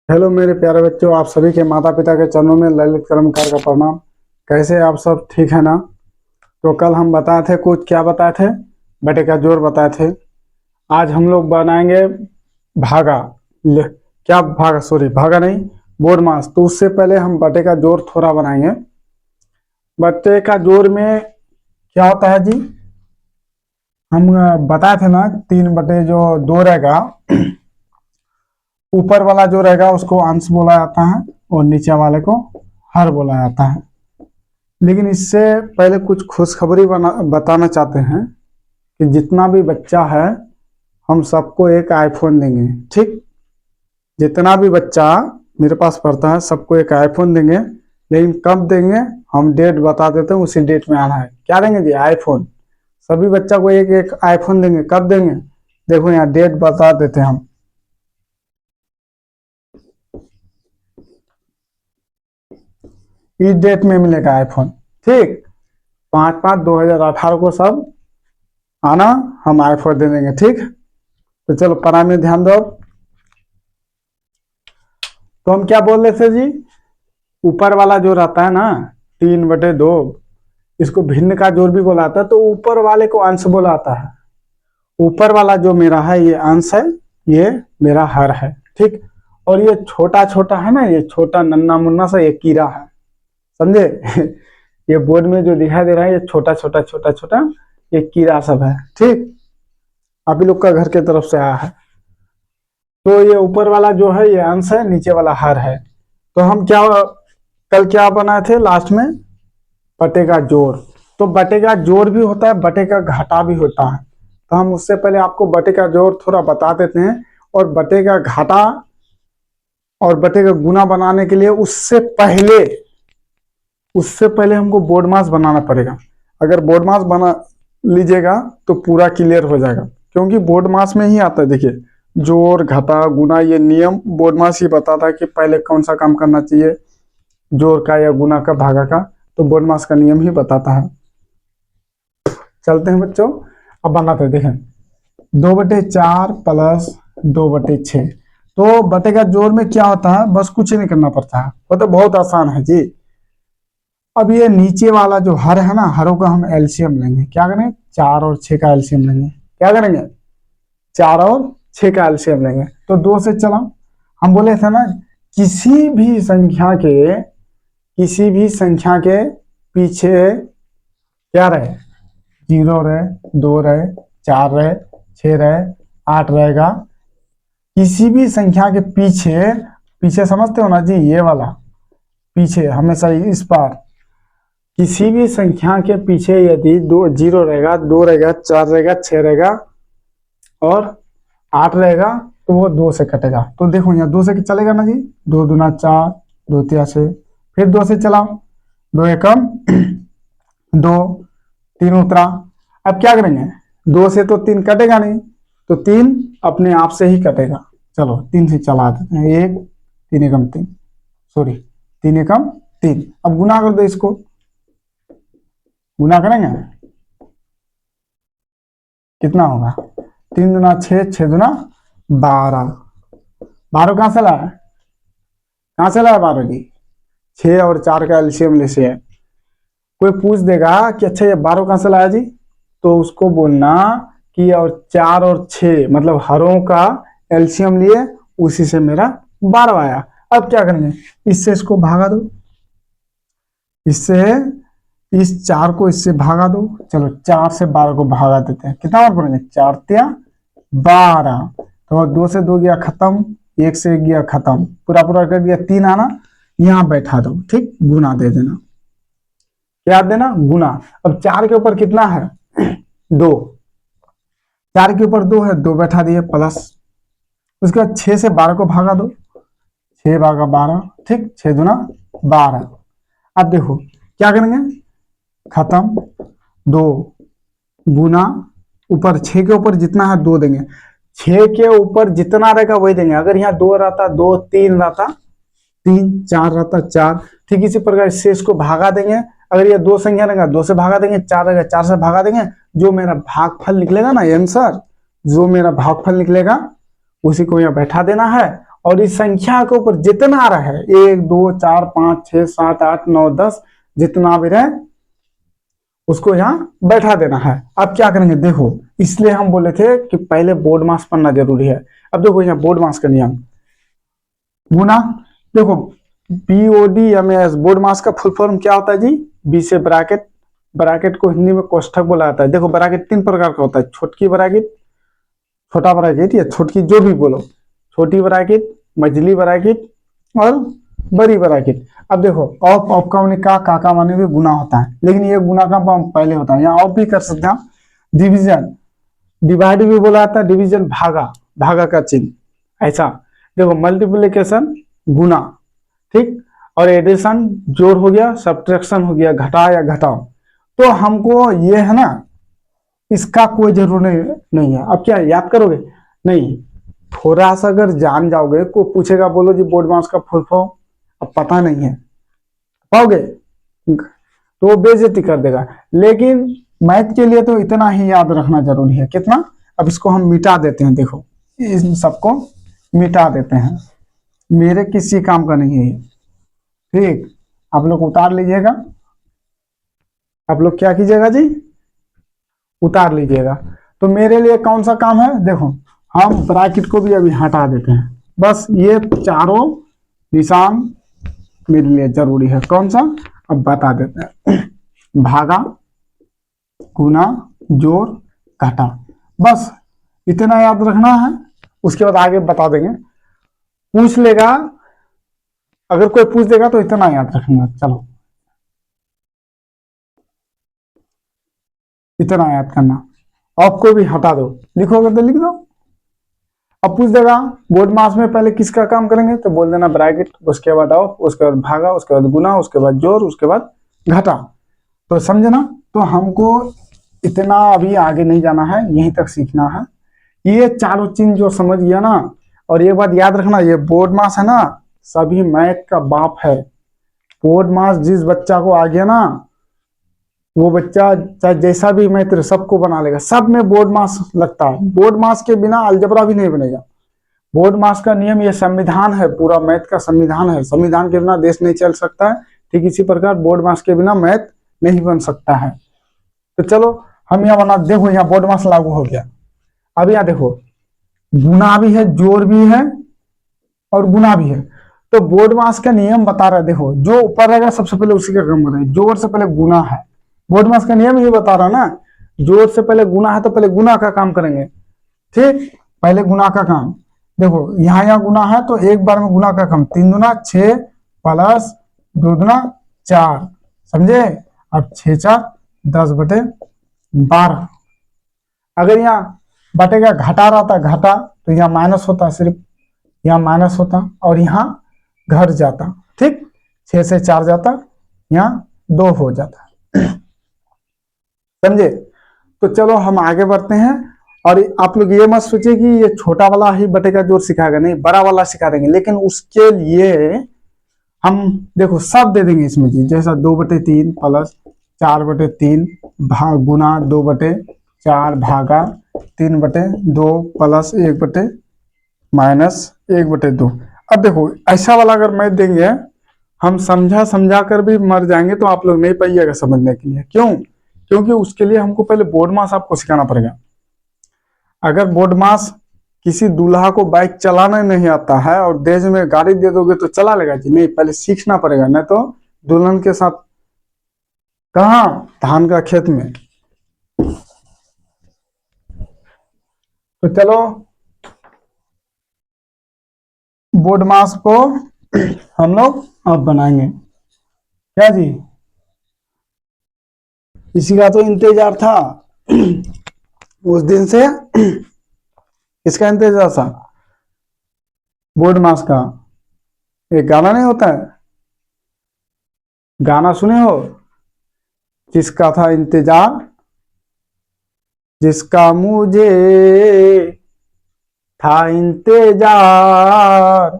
Hello मेरे प्यारे बच्चों, आप सभी के माता पिता के चरणों में ललित कर्मकार का प्रणाम। कैसे आप सब ठीक है ना? तो कल हम बताए थे कुछ, क्या बताए थे? बटे का जोड़ बताए थे। आज हम लोग बनाएंगे भागा। क्या भागा, सॉरी भागा नहीं, बोर्ड मास। तो उससे पहले हम बटे का जोड़ थोड़ा बनाएंगे। बटे का जोड़ में क्या होता है जी? हम बताए थे ना, 3/2 जो दो रहेगा, ऊपर वाला जो रहेगा उसको अंश बोला जाता है और नीचे वाले को हर बोला जाता है। लेकिन इससे पहले कुछ खुशखबरी बताना चाहते हैं कि जितना भी बच्चा है हम सबको एक आईफोन देंगे। ठीक, जितना भी बच्चा मेरे पास पढ़ता है सबको एक आईफोन देंगे। लेकिन कब देंगे हम डेट बता देते हैं, उसी डेट में आना है। क्या देंगे जी? आईफोन। सभी बच्चा को एक एक आईफोन देंगे। कब देंगे? देखो यहाँ डेट बता देते हैं हम। इस डेट में मिलेगा आईफोन। ठीक, 5/5/2018 को सब आना, हम आईफोन दे देंगे। ठीक, तो चलो पढ़ाई में ध्यान दो। तो हम क्या बोल रहे थे जी? ऊपर वाला जो रहता है ना, 3/2, इसको भिन्न का जोड़ भी बोला जाता है। तो ऊपर वाले को अंश बोला जाता है। ऊपर वाला जो मेरा है ये अंश है, ये मेरा हर है। ठीक, और ये छोटा छोटा है ना, ये छोटा नन्ना मुन्ना सा ये कीड़ा है, समझे? ये बोर्ड में जो दिखाई दे रहा है ये छोटा छोटा छोटा छोटा ये कीड़ा सब है। ठीक, आप ही लोग का घर के तरफ से आया है। तो ये ऊपर वाला जो है ये अंश है, नीचे वाला हर है। तो हम क्या कल क्या बनाए थे लास्ट में? बटे का जोड़। तो बटे का जोड़ भी होता है, बटे का घाटा भी होता है। तो हम उससे पहले आपको बटे का जोड़ थोड़ा बता देते हैं, और बटे का घाटा और बटे का गुना बनाने के लिए उससे पहले हमको बोर्ड मास बनाना पड़ेगा। अगर बोर्ड मास बना लीजिएगा तो पूरा क्लियर हो जाएगा, क्योंकि बोर्ड मास में ही आता है। देखिए, जोड़ घटा गुना ये नियम बोर्ड मास ही बताता है कि पहले कौन सा काम करना चाहिए, जोड़ का या गुना का, भागा का। तो बोर्ड मास का नियम ही बताता है। चलते हैं बच्चों, अब बनाते हैं। देखें, 2/4 प्लस 2/6। तो बटे का जोड़ में क्या होता है, बस कुछ नहीं करना पड़ता है, वो तो बहुत आसान है जी। अब ये नीचे वाला जो हर है ना, हरों का हम एलसीएम लेंगे। क्या करेंगे? 4 और 6 का एलसीएम लेंगे। क्या करेंगे? 4 और 6 का एलसीएम लेंगे। तो 2 से चला, हम बोले थे ना, किसी भी संख्या के पीछे क्या रहे? 0 रहे, 2 रहे, 4 रहे, 6 रहे, 8 रहेगा। किसी भी संख्या के पीछे, पीछे समझते हो ना जी, ये वाला पीछे हमेशा इस पार, किसी भी संख्या के पीछे यदि 0 रहेगा, 2 रहेगा, 4 रहेगा, 6 रहेगा और 8 रहेगा, तो वो 2 से कटेगा। तो देखो यहाँ 2 से चलेगा ना जी, 2 दूना 4, 2 तिया 6, फिर 2 से चलाओ, 2 एकम 2, 3 उतरा। अब क्या करेंगे? 2 से तो 3 कटेगा नहीं, तो 3 अपने आप से ही कटेगा। चलो 3 से चला देते हैं। 1, 3 एकम 3, सॉरी 3 एकम 3। अब गुना कर दो, इसको गुना करेंगे, कितना होगा? 3 दूना 6, 6 दूना 12। 12 कहां से लाया? कहां से लाया 12 जी? 6 और 4 का एलसीएम ले से है। कोई पूछ देगा कि अच्छा ये 12 कहां से लाया जी, तो उसको बोलना कि और 4 और 6 मतलब हरों का एलसीएम लिए, उसी से मेरा 12 आया। अब क्या करेंगे? इससे इसको भागा दो, इससे इस 4 को इससे भागा दो। चलो 4 से 12 को भागा देते हैं। कितना बार पढ़ेंगे? 4 तिया 12। तो 2 से 2 गया खत्म, 1 से 1 गया खत्म, पूरा पूरा कर दिया। 3 आना, यहां बैठा दो। ठीक, गुना दे देना। क्या देना? गुना। अब 4 के ऊपर कितना है? 2। 4 के ऊपर 2 है, 2 बैठा दिए प्लस। उसके बाद 6 से 12 को भागा दो, 6 भागा 12। ठीक, 6 दूना 12। अब देखो क्या करेंगे? खत्म, 2 गुना, ऊपर 6 के ऊपर जितना है 2 देंगे। 6 के ऊपर जितना रहेगा वही देंगे। अगर यहाँ 2 रहता 2, 3 रहता 3, 4 रहता 4। ठीक इसी प्रकार इससे इसको भागा देंगे। अगर ये 2 संख्या रहेगा 2 से भागा देंगे, 4 रहेगा 4 से भागा देंगे। जो मेरा भागफल निकलेगा ना आंसर, जो मेरा भागफल निकलेगा उसी को यहाँ बैठा देना है और इस संख्या के ऊपर जितना आ रहा है 1 2 4 5 6 7 8 9 10 जितना भी रहे उसको यहाँ बैठा देना है। अब क्या करेंगे देखो, इसलिए हम बोले थे कि पहले बोर्ड मास पढ़ना जरूरी है। अब देखो यहाँ बोर्ड मास का नियम, गुना, देखो BODMAS बोर्ड मास का फुल फॉर्म क्या होता है जी? बी से ब्रैकेट, ब्रैकेट को हिंदी में कोष्ठक बोला जाता है। देखो ब्रैकेट 3 प्रकार का होता है, छोटकी ब्रैकेट, छोटा ब्रैकेट या छोटकी जो भी बोलो, छोटी ब्रैकेट, मझली ब्रैकेट और बड़ी ब्रैकेट। अब देखो ऑफ ऑफ का माने का माने भी गुना होता है, लेकिन ये गुना का पहले होता है। यहाँ ऑफ भी कर सकते हैं, डिवीजन, डिवाइड भी बोला जाता है, डिवीजन भागा, भागा का चिन्ह ऐसा। देखो मल्टीप्लिकेशन गुना, ठीक, और एडिशन जोड़ हो गया, सब्ट्रैक्शन हो गया घटा या घटाओ। तो हमको ये है ना, इसका कोई जरूर नहीं है। अब क्या याद करोगे? नहीं, थोड़ा सा अगर जान जाओगे, को पूछेगा बोलो जी बोर्ड मास का फुल फॉर्म, अब पता नहीं है पाओगे तो वो बेइज्जती कर देगा। लेकिन मैथ के लिए तो इतना ही याद रखना जरूरी है। कितना? अब इसको हम मिटा देते हैं, देखो इन सबको मिटा देते हैं, मेरे किसी काम का नहीं है ये, ठीक। आप लोग उतार लीजिएगा, आप लोग क्या कीजिएगा जी? उतार लीजिएगा। तो मेरे लिए कौन सा काम है? देखो हम ब्रैकेट को भी अभी हटा देते हैं, बस ये चारों निशान मेरे लिए जरूरी है। कौन सा? अब बता देते हैं, भागा, गुना, जोड़, घटा, बस इतना याद रखना है। उसके बाद आगे बता देंगे, पूछ लेगा, अगर कोई पूछ देगा तो इतना याद रखना। चलो इतना याद करना, ऑफ को भी हटा दो, लिखोगे तो लिख दो। अब पूछ देगा बोर्ड मास में पहले किसका काम करेंगे, तो बोल देना ब्रैकेट, उसके बाद ऑफ, उसके बाद भागा, उसके बाद गुना, उसके बाद जोड़, उसके बाद घटा। तो समझे ना? तो हमको इतना अभी आगे नहीं जाना है, यहीं तक सीखना है। ये चारों चीज जो समझ गया ना, और एक बात याद रखना, ये बोर्ड मास है ना, सभी मैथ का बाप है। बोर्ड मास जिस बच्चा को आ गया ना, वो बच्चा चाहे जैसा भी मैथ सबको बना लेगा। सब में बोर्ड मास लगता है, बोर्ड मास के बिना अलजबरा भी नहीं बनेगा। बोर्ड मास का नियम, ये संविधान है, पूरा मैथ का संविधान है। संविधान के बिना देश नहीं चल सकता है, ठीक इसी प्रकार बोर्ड मास के बिना मैथ नहीं बन सकता है। तो चलो हम यहाँ बना, देखो यहाँ बोर्ड मास लागू हो गया। अब यहाँ देखो गुना भी है, जोड़ भी है और गुना भी है। तो बोर्ड मास का नियम बता रहा है, देखो जो ऊपर रहेगा सबसे पहले उसी का काम करें। जोड़ से पहले गुना है, बोर्ड मास का नियम ये बता रहा ना, जोड़ से पहले गुना है तो पहले गुना का काम करेंगे, ठीक, पहले गुना का काम। देखो यहाँ गुना है तो एक बार में गुना का काम, 3 दूना 6 प्लस 2 दूना 4, समझे? अब 6 4 10/12। अगर यहाँ बटेगा घटा रहा था घटा, तो यहाँ माइनस होता, सिर्फ यहाँ माइनस होता और यहाँ घट जाता, ठीक। 6 से 4 जाता, यहाँ 2 हो जाता, समझे? तो चलो हम आगे बढ़ते हैं। और आप लोग ये मत सोचिए कि ये छोटा वाला ही बटेगा जोड़ सिखाएगा, नहीं, बड़ा वाला सिखा देंगे। लेकिन उसके लिए हम देखो सब दे देंगे इसमें जी, जैसा 2/3 प्लस 4/3 भाग गुना 2/4 भागा 3/2 प्लस 1 माइनस 1/2। अब देखो ऐसा वाला अगर मैं देंगे, हम समझा कर भी मर जाएंगे, तो आप लोग नहीं पाइएगा समझने के लिए। क्यों? क्योंकि उसके लिए हमको पहले बोर्ड मास आपको सिखाना पड़ेगा। अगर बोर्ड मास किसी दूल्हा को बाइक चलाना नहीं आता है और दहेज में गाड़ी दे दोगे तो चला लेगा जी? नहीं, पहले सीखना पड़ेगा, नहीं तो दुल्हन के साथ कहाँ, धान का खेत में। तो चलो बोर्ड मास को हम लोग अब बनाएंगे, क्या जी? इसी का तो इंतजार था उस दिन से। इसका इंतजार था बोर्ड मास का। एक गाना नहीं होता है, गाना सुने हो? जिसका था इंतजार, जिसका मुझे था इंतजार,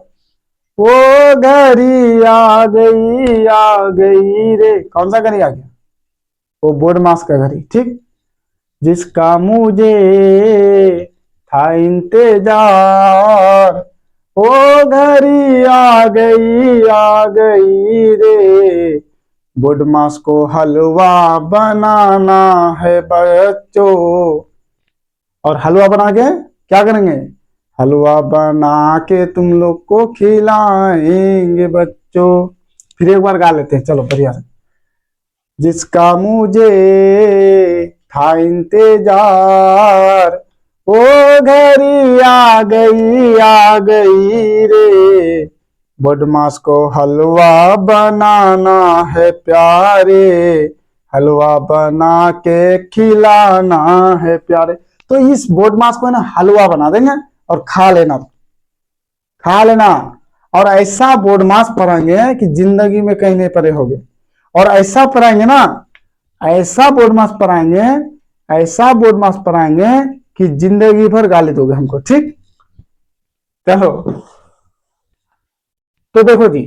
वो घड़ी आ गई रे। कौन सा घड़ी आ गया? वो बोर्ड मास का घड़ी, ठीक। जिसका मुझे था इंतजार, ओ घड़ी आ गई रे, बुढ़मास को हलवा बनाना है बच्चों। और हलवा बना के क्या करेंगे, हलवा बना के तुम लोग को खिलाएंगे बच्चों। फिर एक बार गा लेते हैं, चलो बढ़िया से। जिसका मुझे था इंतजार, ओ घड़ी आ गई रे, बदमाश को हलवा बनाना है प्यारे, हलवा बना के खिलाना है प्यारे। तो इस बदमाश को ना हलवा बना देंगे और खा लेना, खा लेना। और ऐसा बदमाश पढ़ाएंगे कि जिंदगी में कहीं नहीं पढ़े होगे। और ऐसा पढ़ाएंगे ना, ऐसा बदमाश पढ़ाएंगे, ऐसा बदमाश पढ़ाएंगे कि जिंदगी भर गाली दोगे हमको। ठीक, चलो तो देखो जी,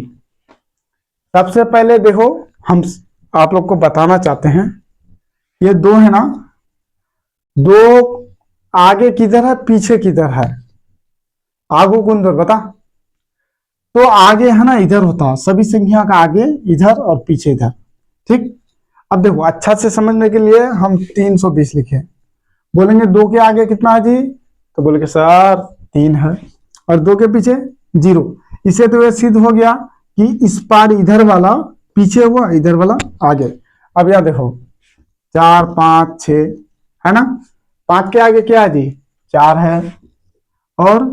सबसे पहले देखो हम आप लोग को बताना चाहते हैं, ये दो है ना, दो आगे किधर है पीछे किधर है, आगू कौन दर बता। तो आगे है ना इधर होता है, सभी संख्या का आगे इधर और पीछे इधर। ठीक, अब देखो अच्छा से समझने के लिए हम 320 लिखे, बोलेंगे दो के आगे कितना है जी, तो बोलेंगे सर 3 है, और दो के पीछे 0। इसे तो ये सिद्ध हो गया कि इस पार इधर वाला पीछे हुआ, इधर वाला आगे। अब यह देखो 4 5 6 है ना, 5 के आगे क्या है जी 4 है, और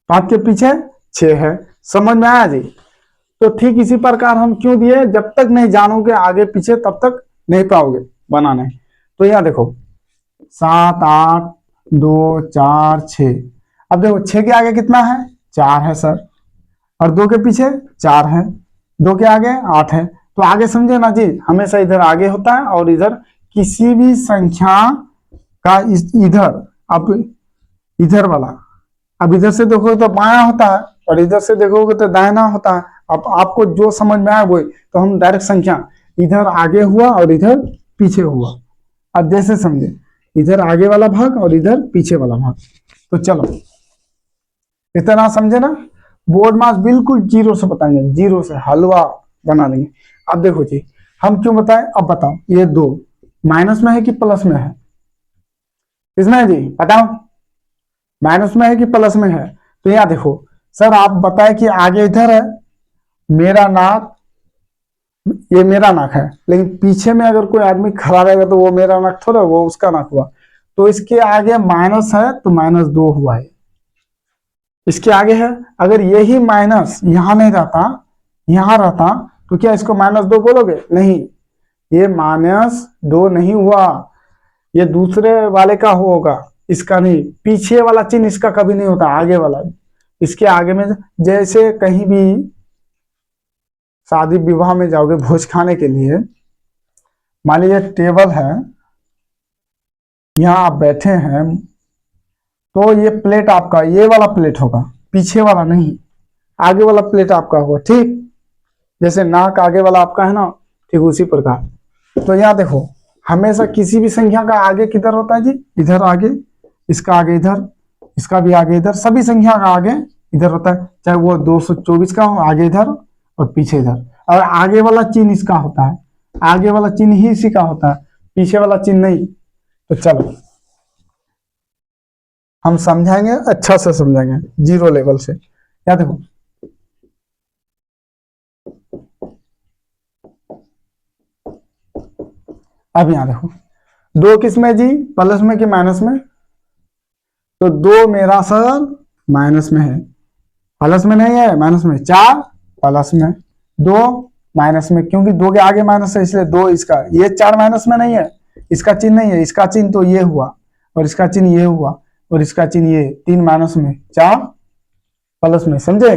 5 के पीछे 6 है। समझ में आया जी। तो ठीक इसी प्रकार हम क्यों दिए, जब तक नहीं जानोगे आगे पीछे तब तक नहीं पाओगे बनाने। तो यह देखो 7 8 2 4 6। अब देखो 6 के आगे कितना है 4 है सर, और 2 के पीछे 4 है, 2 के आगे 8 है। तो आगे समझे ना जी, हमेशा इधर आगे होता है और इधर किसी भी संख्या का इधर, अब इधर वाला, अब इधर से देखोगे तो बायां होता है और इधर से देखोगे तो दाहिना होता है। अब आपको जो समझ में आया वो, तो हम डायरेक्ट संख्या इधर आगे हुआ और इधर पीछे हुआ। अब जैसे समझे, इधर आगे वाला भाग और इधर पीछे वाला भाग। तो चलो इतना समझे ना, बोर्ड मास बिल्कुल 0 से बताएंगे, 0 से हलवा बना देंगे। अब देखो जी हम क्यों बताएं, अब बताओ ये 2 माइनस में है कि प्लस में है, किसमें है जी बताओ, माइनस में है कि प्लस में है। तो यहाँ देखो सर आप बताए कि आगे इधर है, मेरा नाक, ये मेरा नाक है, लेकिन पीछे में अगर कोई आदमी खड़ा रहेगा तो वो मेरा नाक थोड़ा, वो उसका नाक हुआ। तो इसके आगे माइनस है तो -2 हुआ है, इसके आगे है। अगर यही माइनस यहां नहीं रहता, यहां रहता, तो क्या इसको -2 बोलोगे, नहीं, ये -2 नहीं हुआ, ये दूसरे वाले का होगा, इसका नहीं। पीछे वाला चिन्ह इसका कभी नहीं होता, आगे वाला। इसके आगे में जैसे कहीं भी शादी विवाह में जाओगे भोज खाने के लिए, मान लीजिए टेबल है, यहाँ आप बैठे हैं, तो ये प्लेट आपका ये वाला प्लेट होगा, पीछे वाला नहीं, आगे वाला प्लेट आपका होगा। ठीक, जैसे नाक आगे वाला आपका है ना, ठीक उसी प्रकार। तो यहाँ देखो हमेशा किसी भी संख्या का आगे किधर होता है जी, इधर आगे, इसका आगे इधर, इसका भी आगे इधर, सभी संख्या का आगे इधर होता है, चाहे वो 224 का हो, आगे इधर और पीछे इधर। और आगे वाला चिन्ह इसका होता है, आगे वाला चिन्ह ही इसी का होता है, पीछे वाला चिन्ह नहीं। तो चलो हम समझाएंगे, अच्छा से समझाएंगे 0 लेवल से। क्या देखो अब यहां देखो 2 किस में जी, प्लस में कि माइनस में, तो 2 मेरा सर माइनस में है, प्लस में नहीं है, माइनस में। 4 प्लस में, 2 माइनस में, क्योंकि 2 के आगे माइनस है इसलिए 2 इसका, ये 4 माइनस में नहीं है, इसका चिन्ह नहीं है, इसका चिन्ह तो ये हुआ और इसका चिन्ह ये हुआ और इसका चिन्ह ये, 3 माइनस में, 4 प्लस में, समझे।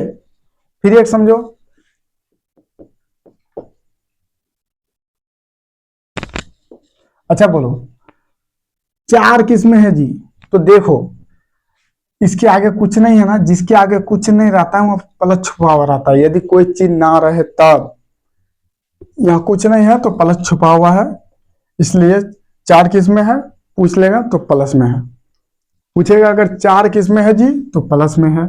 फिर एक समझो, अच्छा बोलो 4 किस में है जी, तो देखो इसके आगे कुछ नहीं है ना, जिसके आगे कुछ नहीं रहता है वो प्लस छुपा हुआ रहता है। यदि कोई चिन्ह ना रहे तब, यहाँ कुछ नहीं है तो प्लस छुपा हुआ है, इसलिए 4 किस में है पूछ लेगा तो प्लस में है, पूछेगा अगर 4 किस में है जी तो प्लस में है।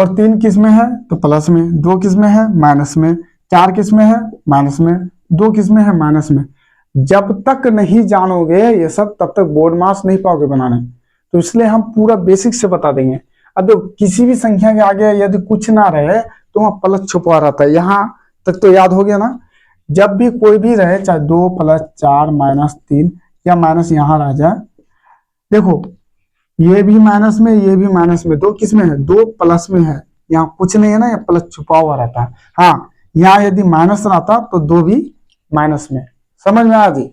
और 3 किस में है तो प्लस में, 2 किस में है माइनस में, 4 किस में है माइनस में, 2 किस में है माइनस में। जब तक नहीं जानोगे ये सब तब तक बोर्ड मास नहीं पाओगे बनाने, तो इसलिए हम पूरा बेसिक से बता देंगे। अब देखो किसी भी संख्या के आगे यदि कुछ ना रहे तो वहां प्लस छुपा रहता है, यहाँ तक तो याद हो गया ना। जब भी कोई भी रहे, चाहे 2 + 4 - 3 या माइनस यहाँ रह जाए, देखो ये भी माइनस में, ये भी माइनस में, 2 किस में है 2 प्लस में है, यहाँ कुछ नहीं है ना, ये प्लस छुपा हुआ रहता है। हाँ यहाँ यदि माइनस रहता तो 2 भी माइनस में। समझ में आया जी,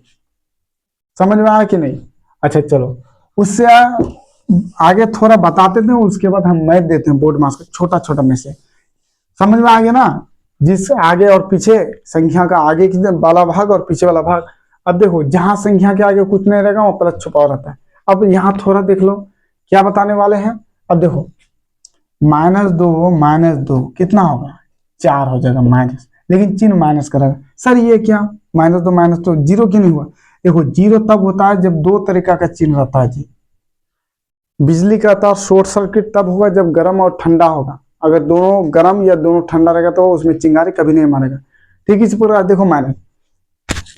समझ में आया कि नहीं? अच्छा चलो उससे आगे थोड़ा बताते थे, उसके बाद हम मैथ देते हैं बोर्ड मास का छोटा छोटा में से। समझ में आ गया ना, जिस आगे और पीछे संख्या का आगे की वाला भाग और पीछे वाला भाग। अब देखो जहां संख्या के आगे कुछ नहीं रहेगा वहां प्लस छुपा रहता है। अब यहाँ थोड़ा देख लो क्या बताने वाले हैं। अब देखो -2 कितना होगा 4 हो जाएगा माइनस, लेकिन चिन्ह माइनस करेगा। सर ये क्या -2 जीरो क्यों नहीं हुआ? देखो जीरो तब होता है जब 2 तरीका का चिन्ह रहता है जी। बिजली का तार शॉर्ट सर्किट तब होगा जब गर्म और ठंडा होगा। अगर दोनों गर्म या दोनों ठंडा रहेगा तो उसमें चिंगारी कभी नहीं मारेगा। ठीक है, इसी प्रकार देखो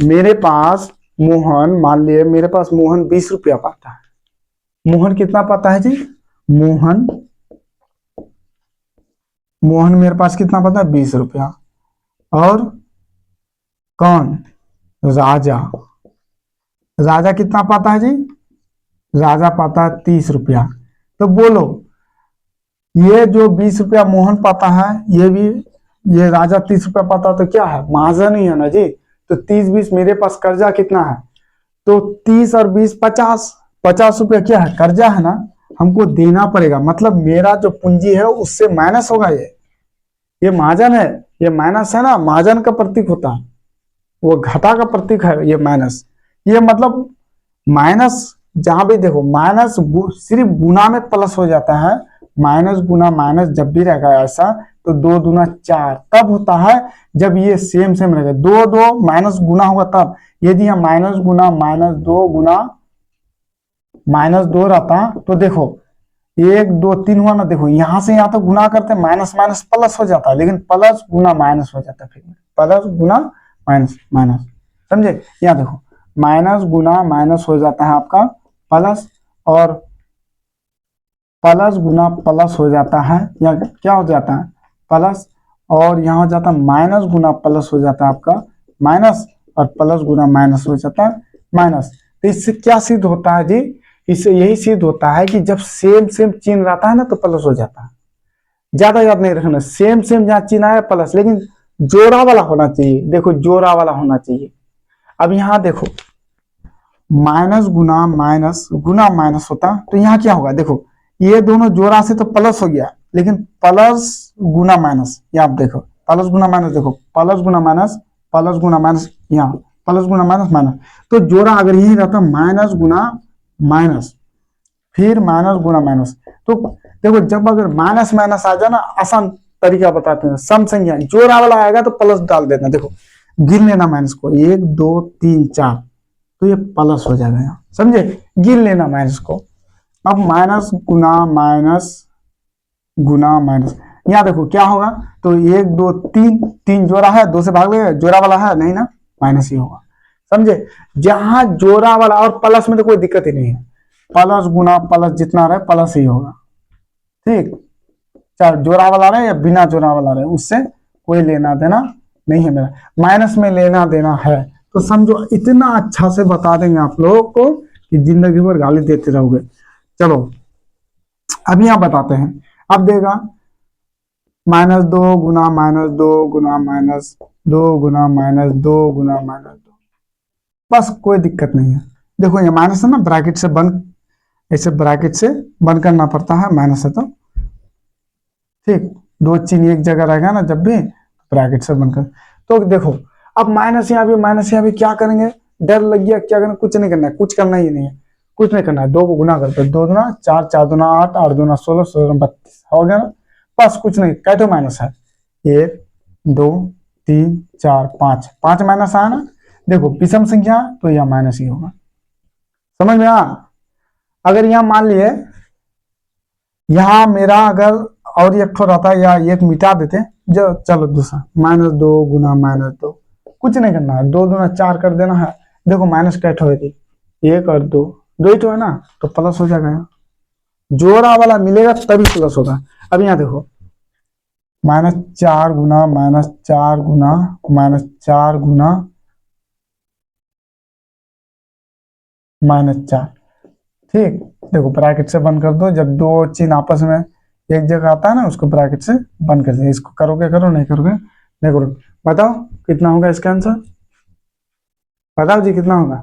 मेरे पास मोहन, मान लिए मेरे पास मोहन 20 रुपया पाता है। मोहन कितना पाता है जी? मोहन मेरे पास कितना पाता है 20 रुपया। और कौन? राजा, राजा कितना पाता है जी? राजा पाता है 30 रुपया। तो बोलो ये जो 20 रुपया मोहन पाता है, ये राजा 30 रुपया पाता है, तो क्या है महाजन ही है ना जी। तो 30-20 मेरे पास कर्जा कितना है, तो 30 और 20 50, 50 रुपया क्या है कर्जा है ना, हमको देना पड़ेगा। मतलब मेरा जो पूंजी है उससे माइनस होगा। ये महाजन है, ये माइनस है ना, महाजन का प्रतीक होता है, वो घटा का प्रतीक है ये माइनस। ये मतलब माइनस जहां भी देखो माइनस सिर्फ गुना में प्लस हो जाता है। माइनस गुना माइनस जब भी रहेगा ऐसा, तो 2 दूना 4 तब होता है जब ये सेम सेम रहेगा। 2 2 माइनस गुना होगा तब। यदि हम माइनस गुना -2 गुना -2 रहता तो देखो 1 2 3 हुआ ना, देखो यहां से यहां तो गुना करते माइनस माइनस प्लस हो जाता है, लेकिन प्लस गुना माइनस हो जाता है, फिर प्लस गुना माइनस माइनस। समझे? यहाँ देखो माइनस गुना माइनस हो जाता है आपका प्लस, और प्लस गुना प्लस हो जाता है, या क्या हो जाता है प्लस, और यहाँ हो जाता है माइनस गुना प्लस हो जाता है आपका माइनस, और प्लस गुना माइनस हो जाता है माइनस। तो इससे क्या सिद्ध होता है जी? इससे यही सिद्ध होता है कि जब सेम सेम चिन्ह रहता है ना तो प्लस हो जाता है। ज्यादा याद नहीं रखना, सेम सेम जहाँ चिन्ह आया प्लस, लेकिन जोड़ा वाला होना चाहिए। देखो जोड़ा वाला होना चाहिए। अब यहाँ देखो माइनस गुना माइनस होता तो यहाँ क्या होगा? देखो ये दोनों जोड़ा से तो प्लस हो गया, लेकिन प्लस गुना माइनस, ये आप देखो प्लस गुना माइनस, देखो प्लस गुना माइनस, यहाँ प्लस गुना माइनस माइनस। तो जोड़ा अगर यही रहता माइनस गुना माइनस, फिर माइनस गुना माइनस, तो देखो जब अगर माइनस माइनस आ जाए ना, आसान तरीका बताते हैं, सम संख्या जोड़ा वाला आएगा तो प्लस डाल देना। देखो गिन लेना माइनस को, 1 2 3 4, तो ये प्लस हो जाएगा यहाँ। समझे? गिन लेना माइनस को। अब माइनस गुना माइनस, यहाँ देखो क्या होगा, तो 1 2 3, 3 जोड़ा है, 2 से भाग ले, जोड़ा वाला है नहीं ना, माइनस ही होगा। समझे? जहां जोड़ा वाला और प्लस में तो कोई दिक्कत ही नहीं है, प्लस गुना प्लस जितना रहे प्लस ही होगा। ठीक, चाहे जोड़ा वाला रहे या बिना जोड़ा वाला रहे, उससे कोई लेना देना नहीं है मेरा। माइनस में लेना देना है तो समझो इतना अच्छा से बता देंगे आप लोगों को कि जिंदगी भर गाली देते रहोगे। चलो अब यहां बताते हैं। अब देगा -2 गुना -2 गुना -2 गुना -2 गुना -2, बस कोई दिक्कत नहीं है। देखो ये माइनस है ना, ब्रैकेट से बंद, ऐसे ब्रैकेट से बंद करना पड़ता है, माइनस है तो ठीक। 2 चिन्ह एक जगह रहेगा ना जब भी, ब्रैकेट से बंद कर। तो देखो अब माइनस यहाँ भी क्या करेंगे? डर लग गया, क्या करना? कुछ नहीं करना है, कुछ करना ही नहीं है, कुछ नहीं करना है। 2 को गुना करते, 2 दूना 4, 4 दूना 8, 8 दूना 16, 16 32 हो गया ना। बस कुछ नहीं, कैसे माइनस है? 1 2 3 4 5, 5 माइनस आया ना। देखो विषम संख्या तो यह माइनस ही होगा। समझ में आ? अगर यहाँ मान लिए यहाँ मेरा अगर और एक ठो रहता है, या एक मिटा देते हैं जो, चलो दूसरा -2 गुना -2, कुछ नहीं करना है, 2 दूना 4 कर देना है। देखो माइनस कैट होगी, 1 और 2, 2 ही तो है ना, तो प्लस हो जाएगा। जोड़ा वाला मिलेगा तभी प्लस होगा। अब यहाँ देखो -4 गुना -4 गुना -4 गुना -4, ठीक। देखो ब्रैकेट से बंद कर दो, जब दो चिन्ह आपस में एक जगह आता है ना, उसको ब्रैकेट से बंद कर दो। इसको करोगे करो, नहीं करोगे नहीं करोगे। बताओ कितना होगा इसका आंसर, बताओ जी कितना होगा।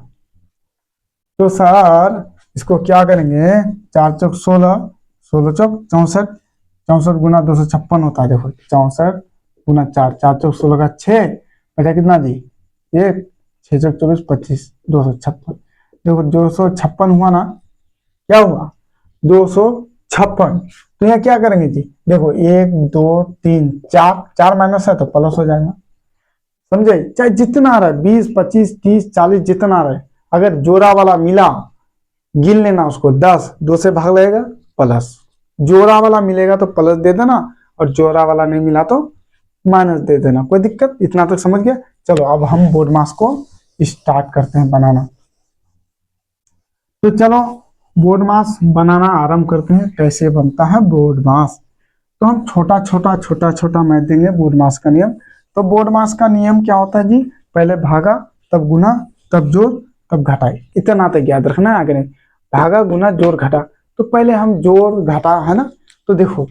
तो सर इसको क्या करेंगे, 4 चौक 16, 16 चौक 64, 64 गुना 256 होता है। देखो 64 गुना 4, 4 चौक 16 का 6 बचा कितना जी, 1, 6 चौक 24 25, 256। देखो 256 हुआ ना, क्या हुआ 256। तो यहाँ क्या करेंगे जी, देखो 1 2 3 4, 4 माइनस है तो प्लस हो जाएगा, समझे। चाहे जितना आ रहा है 20 25 30 40 जितना आ रहा है, अगर जोड़ा वाला मिला गिन लेना उसको, 10 2 से भाग लगेगा प्लस, जोड़ा वाला मिलेगा तो प्लस दे देना, और जोड़ा वाला नहीं मिला तो माइनस दे देना, कोई दिक्कत, इतना तक समझ गया। चलो अब हम बोर्ड मास को स्टार्ट करते हैं बनाना। तो चलो बोर्ड मास बनाना आरंभ करते हैं। कैसे बनता है बोर्ड मास, तो हम छोटा छोटा छोटा छोटा मैथ देंगे बोर्ड मास का नियम। तो बोर्ड मास का नियम क्या होता है जी, पहले भागा, तब गुना, तब जोड़, तब घटाए, इतना तक याद रखना है, आगे नहीं। भागा गुना जोड़ घटा, तो पहले हम जोड़ घटा है ना, तो देखो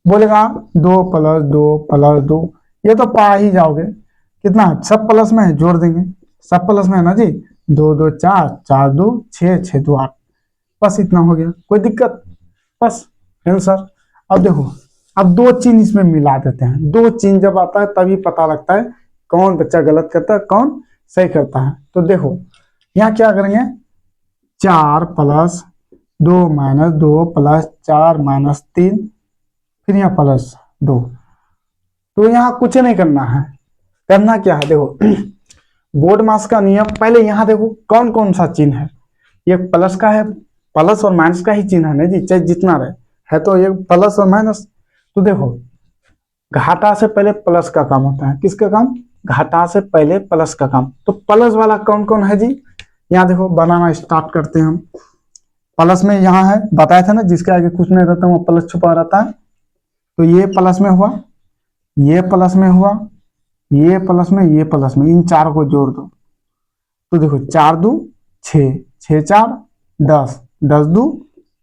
बोलेगा 2 + 2 + 2, ये तो पा ही जाओगे, कितना सब प्लस में है, जोड़ देंगे, सब प्लस में है ना जी। 2 2 4, 4 2 6, 6 2 8, बस इतना हो गया, कोई दिक्कत, बस आंसर। अब देखो, अब दो चिन्ह इसमें मिला देते हैं, दो चिन्ह जब आता है तभी पता लगता है कौन बच्चा गलत करता है कौन सही करता है। तो देखो यहाँ क्या करेंगे, 4 + 2 - 2 + 4 - 3, फिर यहाँ +2। तो यहाँ कुछ नहीं करना है, करना क्या है देखो बोर्ड मास का नियम, पहले यहाँ देखो कौन कौन सा चिन्ह है, ये प्लस का है, प्लस और माइनस का ही चिन्ह है ना जी, चाहे जितना रहे है तो ये प्लस और माइनस। तो देखो घाटा से पहले प्लस का काम होता है, किसका काम, घाटा से पहले प्लस का काम। तो प्लस वाला कौन कौन है जी, यहाँ देखो बनाना स्टार्ट करते हैं हम। प्लस में यहाँ है, बताया था ना जिसके आगे कुछ नहीं रहता वो प्लस छुपा रहता है। तो ये प्लस में हुआ, ये प्लस में हुआ, ये प्लस में, ये प्लस में, इन चार को जोड़ दो। तो देखो 4 2 6, 6 4 10, 10 2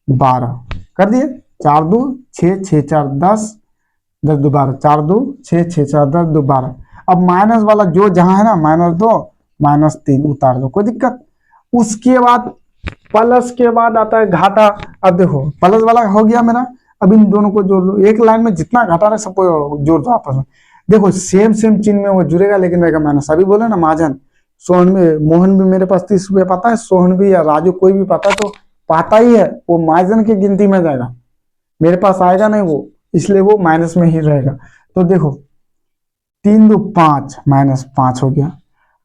12 कर दिए, 4 2 6, 6 4 10, 10 2 12, 4 2 6, 6 4 10 2 12। अब माइनस वाला जो जहां है ना, -2 -3 उतार दो, कोई दिक्कत। उसके बाद प्लस के बाद आता है घाटा। अब देखो प्लस वाला हो गया मेरा, अब इन दोनों को जोड़ दो, एक लाइन में जितना घाटा रहे सबको जोड़ दो आपस में। देखो सेम सेम चिन्ह में वो जुड़ेगा लेकिन रहेगा माइनस। अभी बोले ना महाजन, सोहन में, मोहन भी मेरे पास 30 रुपया पाता है, सोहन भी या राजू कोई भी पाता है तो पाता ही है, वो महाजन की गिनती में जाएगा, मेरे पास आएगा नहीं वो, इसलिए वो माइनस में ही रहेगा। तो देखो 3 2 5 -5 हो गया,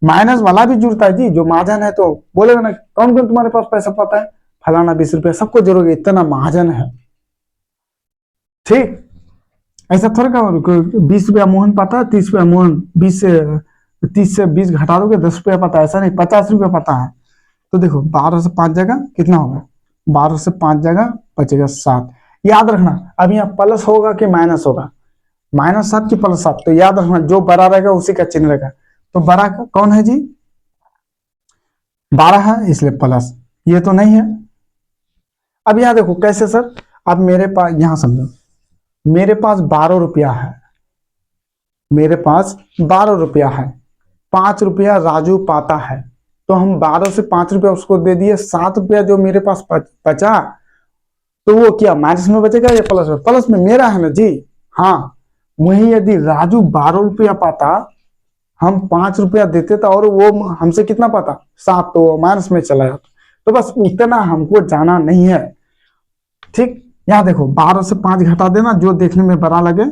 माइनस वाला भी जुड़ता है जी, जो महाजन है तो बोलेगा ना कौन कौन तुम्हारे पास पैसा पाता है, फलाना 20 रुपया, सबको जोड़ोगे, इतना महाजन है, ठीक। ऐसा थोड़ा का 20 रुपया मोहन पाता है, 30 रुपया मोहन, 30 से 20 घटा दोगे 10 रुपया पाता है, ऐसा नहीं 50 रुपया पाता है। तो देखो 12 से 5 जगह कितना होगा, 12 से 5 जगह बचेगा 7। याद रखना अब यहाँ प्लस होगा कि माइनस होगा, -7 की +7, तो याद रखना जो बड़ा रहेगा उसी का चिन्ह रहेगा। तो बड़ा कौन है जी, 12 है इसलिए प्लस, ये तो नहीं है। अब यहाँ देखो कैसे सर, अब मेरे पास यहाँ समझो, मेरे पास 12 रुपया है, मेरे पास 12 रुपया है, 5 रुपया राजू पाता है, तो हम 12 से 5 रुपया उसको दे दिए, 7 रुपया जो मेरे पास बचा, तो वो क्या माइनस में बचेगा या प्लस में, प्लस में मेरा है ना जी। हाँ वही यदि राजू 12 रुपया पाता, हम 5 रुपया देते तो और वो हमसे कितना पाता 7, तो माइनस में चला जाता। तो बस उतना हमको जाना नहीं है, ठीक। यहाँ देखो 12 से 5 घटा देना, जो देखने में बड़ा लगे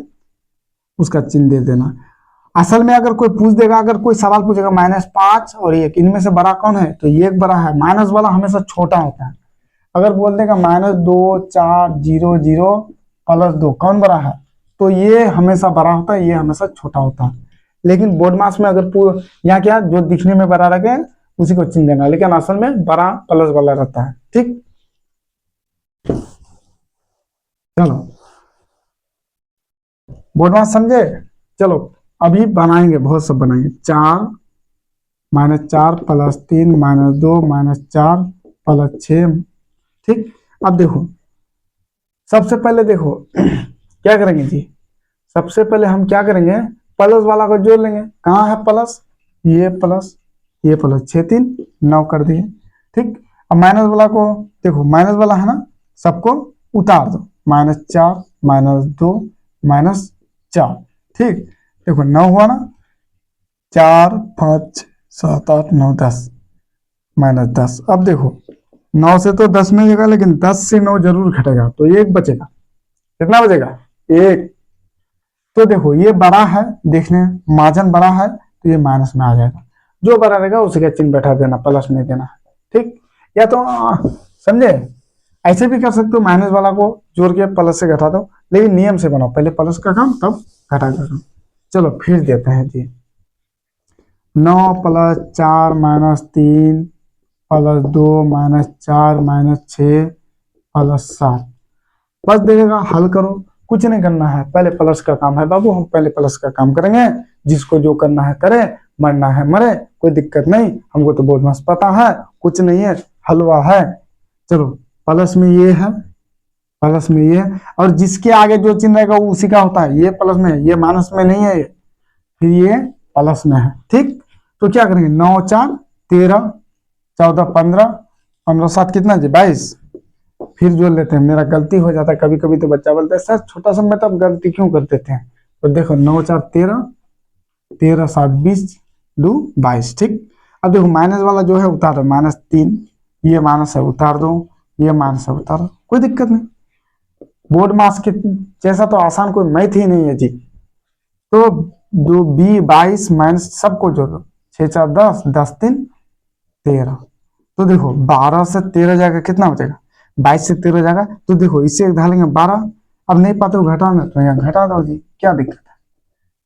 उसका चिन्ह दे देना। असल में अगर कोई पूछ देगा, अगर कोई सवाल पूछेगा -5 और 1 इनमें से बड़ा कौन है, तो ये एक बड़ा है, माइनस वाला हमेशा छोटा होता है। अगर बोल देगा -2 4 0 0 +2 कौन बड़ा है? तो ये हमेशा बड़ा होता है, ये हमेशा छोटा होता है। लेकिन बोर्ड मास में अगर यहाँ क्या जो दिखने में बड़ा लगे उसी को चिन्ह देना, लेकिन असल में बड़ा प्लस वाला रहता है। ठीक, चलो बोर्ड मास समझे। चलो अभी बनाएंगे, बहुत सब बनाएंगे। 4 -4 +3 -2 -4 +6। ठीक, अब देखो सबसे पहले देखो क्या करेंगे जी, सबसे पहले हम क्या करेंगे, प्लस वाला को जोड़ लेंगे। कहाँ है प्लस, ये प्लस ये प्लस, 6 3 9 कर दिए। ठीक, अब माइनस वाला को देखो, माइनस वाला है ना, सबको उतार दो, -4 -2 -4। ठीक, देखो 9 हुआ ना, 4 5 7 8 9 10 -10। अब देखो 9 से तो 10 में जाएगा, लेकिन 10 से 9 जरूर घटेगा, तो एक बचेगा। कितना बचेगा? एक। तो देखो ये बड़ा है, देखने मार्जिन बड़ा है, तो ये माइनस में आ जाएगा। जो बड़ा रहेगा उसी का चिन्ह बैठा देना, प्लस नहीं देना। ठीक, या तो समझे, ऐसे भी कर सकते हो, माइनस वाला को जोड़ के प्लस से घटा दो, लेकिन नियम से बनाओ, पहले प्लस का काम तब घटा का काम। चलो फिर देते हैं जी, 9 + 4 -3 +2 -4 -6 +7। बस देखेगा, हल करो, कुछ नहीं करना है, पहले प्लस का काम है बाबू, हम पहले प्लस का काम करेंगे। जिसको जो करना है करे, मरना है मरे, कोई दिक्कत नहीं, हमको तो बहुत मस्त पता है, कुछ नहीं है, हलवा है। चलो प्लस में ये है, प्लस में ये, और जिसके आगे जो चिन्ह रहेगा वो उसी का होता है। ये प्लस में है, ये माइनस में नहीं है, फिर ये प्लस में है। ठीक, तो क्या करेंगे, 9 4 13 14 15 15 7 कितना जी, 22। फिर जोड़ लेते हैं, मेरा गलती हो जाता है कभी कभी, तो बच्चा बोलता है सर छोटा सा मैं तब गलती क्यों कर देते हैं। तो देखो 9 4 13 13 7 20 2 22। ठीक, अब देखो माइनस वाला जो है उतार दो, -3, ये माइनस है उतार दो, ये माइनस है उतार दो, कोई दिक्कत नहीं। बोर्ड मास के जैसा तो आसान कोई मैथ ही नहीं है जी। तो 22 माइनस सबको जोड़ो, 6 4 10 10 3 13। तो देखो 12 से 13 जाएगा, कितना बचेगा, 22 से 13 जाएगा। तो देखो इससे एक ढालेंगे 12, अब नहीं पाते हो घटाना, तो यहाँ घटा दो जी, क्या दिक्कत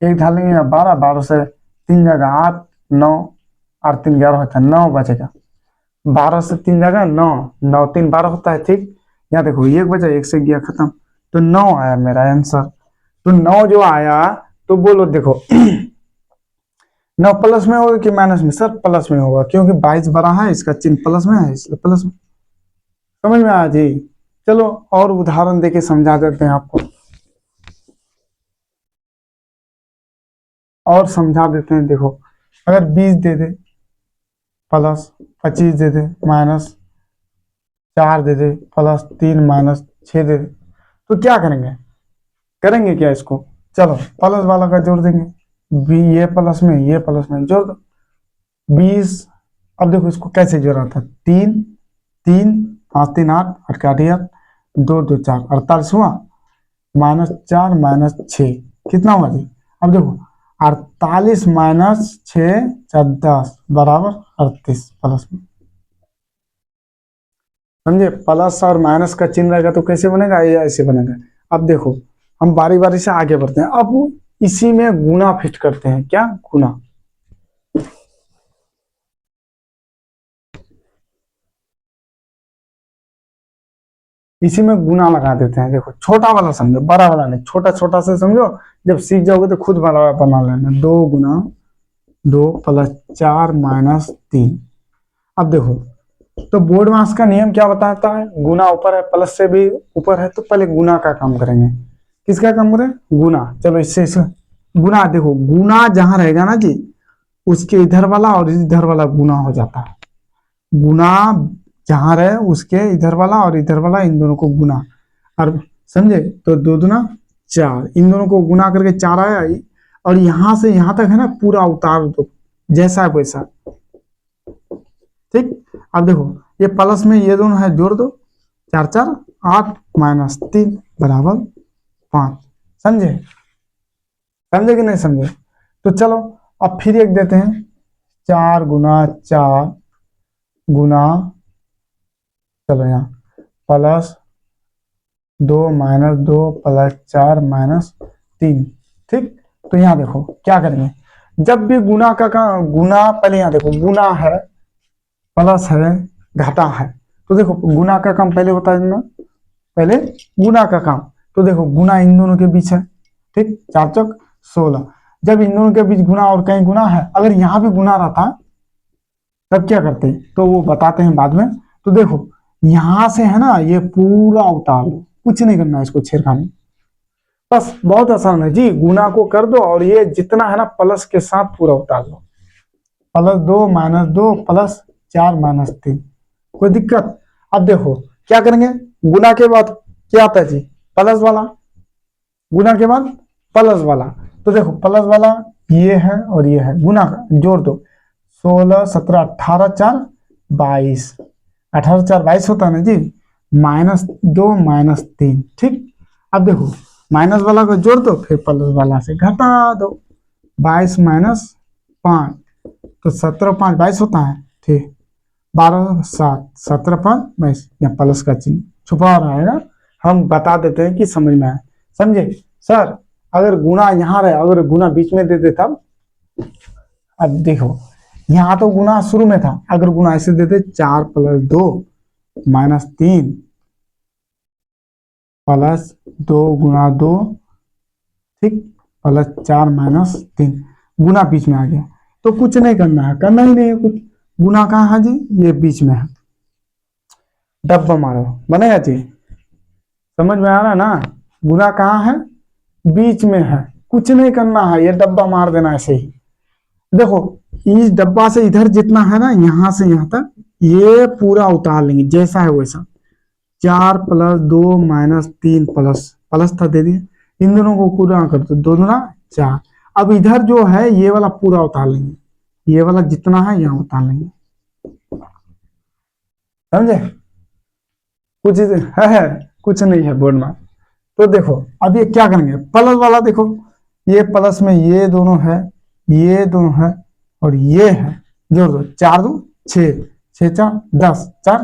है। एक ढालेंगे 12, 12 से 3 जाएगा 8 9 8 3 11 होता है, 9 बचेगा। 12 से 3 जाएगा 9 9 3 12 होता है। ठीक, यहाँ देखो एक बचा, एक से गया खत्म, तो 9 आया मेरा आंसर। तो 9 जो आया, तो बोलो देखो 9 प्लस में होगा कि माइनस में? सर प्लस में होगा, क्योंकि 22 बड़ा है, इसका चिन्ह प्लस में है, इसलिए प्लस में। समझ में आया जी। चलो और उदाहरण देके समझा देते हैं आपको, और समझा देते हैं। देखो अगर 20 दे दे प्लस, 25 दे दे -4 दे दे, +3 -6 दे दे, तो क्या करेंगे, करेंगे क्या इसको? चलो प्लस वाला का जोड़ देंगे, ये प्लस में ये प्लस में जोड़ दो 20। अब देखो इसको कैसे जोड़ा था, 3 3 5 3 8 8 का 8 2 2 4 48 हुआ, -4 -6 कितना हुआ जी। अब देखो 48 -6 4 10 बराबर 38 प्लस में। समझे, प्लस और माइनस का चिन्ह रहेगा तो कैसे बनेगा, ये ऐसे बनेगा। अब देखो हम बारी बारी से आगे बढ़ते हैं, अब इसी में गुना फिट करते हैं। क्या गुना, इसी में गुना लगा देते हैं। देखो छोटा वाला समझो, बड़ा वाला नहीं, छोटा छोटा से समझो, जब सीख जाओगे तो खुद बड़ा बना लेना। 2 गुना 2 + 4 -3। अब देखो तो बोर्ड मास का नियम क्या बताता है, गुना ऊपर है, प्लस से भी ऊपर है, तो पहले गुना का काम करेंगे। किसका काम करें, गुना। चलो इससे गुना, देखो गुना जहां रहेगा ना जी, उसके इधर वाला और इधर वाला गुना हो जाता है। गुना जहां रहे उसके इधर वाला और इधर वाला, इन दोनों को गुना। और समझे, तो 2 दूना 4, इन दोनों को गुना करके 4 आया, और यहां से यहां तक है ना पूरा उतार दो, जैसा वैसा। ठीक, अब देखो ये प्लस में ये दोनों है, जोड़ दो, 4 4 8 -3 बराबर 5। समझे, समझे कि नहीं समझे। तो चलो अब फिर एक देते हैं, 4 गुना 4 गुना, चलो यहाँ प्लस 2 माइनस 2 प्लस 4 माइनस 3। ठीक, तो यहाँ देखो क्या करेंगे, जब भी गुना का गुना, पहले यहाँ देखो गुना है, प्लस है, घटा है, तो देखो गुना का काम पहले होता है ना, पहले गुना का काम। तो देखो गुना इन दोनों के बीच है, ठीक, 4 चौक 16। जब इन दोनों के बीच गुना और कहीं गुना है, अगर यहाँ भी गुना रहता तब क्या करते, तो वो बताते हैं बाद में। तो देखो यहां से है ना, ये पूरा उतार लो, कुछ नहीं करना है इसको छेड़खानी, बस बहुत आसान है जी। गुना को कर दो और ये जितना है ना प्लस के साथ पूरा उतार लो। +2 -2 प्लस 4 -3, कोई दिक्कत। अब देखो क्या करेंगे, गुना के बाद क्या आता है जी, प्लस वाला, गुना के बाद प्लस वाला। तो देखो प्लस वाला ये है और ये है, गुना का जोड़ दो, 16 17 18 4 22, 18 4 22 होता है ना जी, -2 -3। ठीक, अब देखो माइनस वाला को जोड़ दो, फिर प्लस वाला से घटा दो, 22 -5, तो 17 5 22 होता है। ठीक, 12 7 17 5 22, यहाँ प्लस का चिन्ह छुपा रहा है ना, हम बता देते हैं कि समझ में आए, समझे सर। अगर गुना यहाँ रहे, अगर गुना बीच में दे दे तब, अब देखो यहाँ तो गुना शुरू में था, अगर गुना ऐसे दे दे 4 + 2 -3 प्लस 2 गुना 2, ठीक, प्लस 4 -3, गुना बीच में आ गया, तो कुछ नहीं करना है, करना ही नहीं है कुछ। गुना कहाँ है जी, ये बीच में है, डब्बा मारो, बनेगा जी, समझ में आ रहा है ना। गुना कहाँ है, बीच में है, कुछ नहीं करना है, ये डब्बा मार देना ऐसे ही। देखो इस डब्बा से इधर जितना है ना, यहां से यहां तक ये पूरा उतार लेंगे, जैसा है वैसा। 4 + 2 -3 प्लस प्लस था, दे दिए, इन दोनों को पूरा कर दो, 2 दूना 4। अब इधर जो है ये वाला पूरा उतार लेंगे, ये वाला जितना है यहाँ उतार लेंगे, समझे। कुछ है कुछ नहीं है बोर्ड में। तो देखो अब ये क्या करेंगे, प्लस वाला देखो, ये प्लस में ये दोनों है, ये दोनों है और ये है, जोड़ दो, 4 2 6, 6 4 10, 4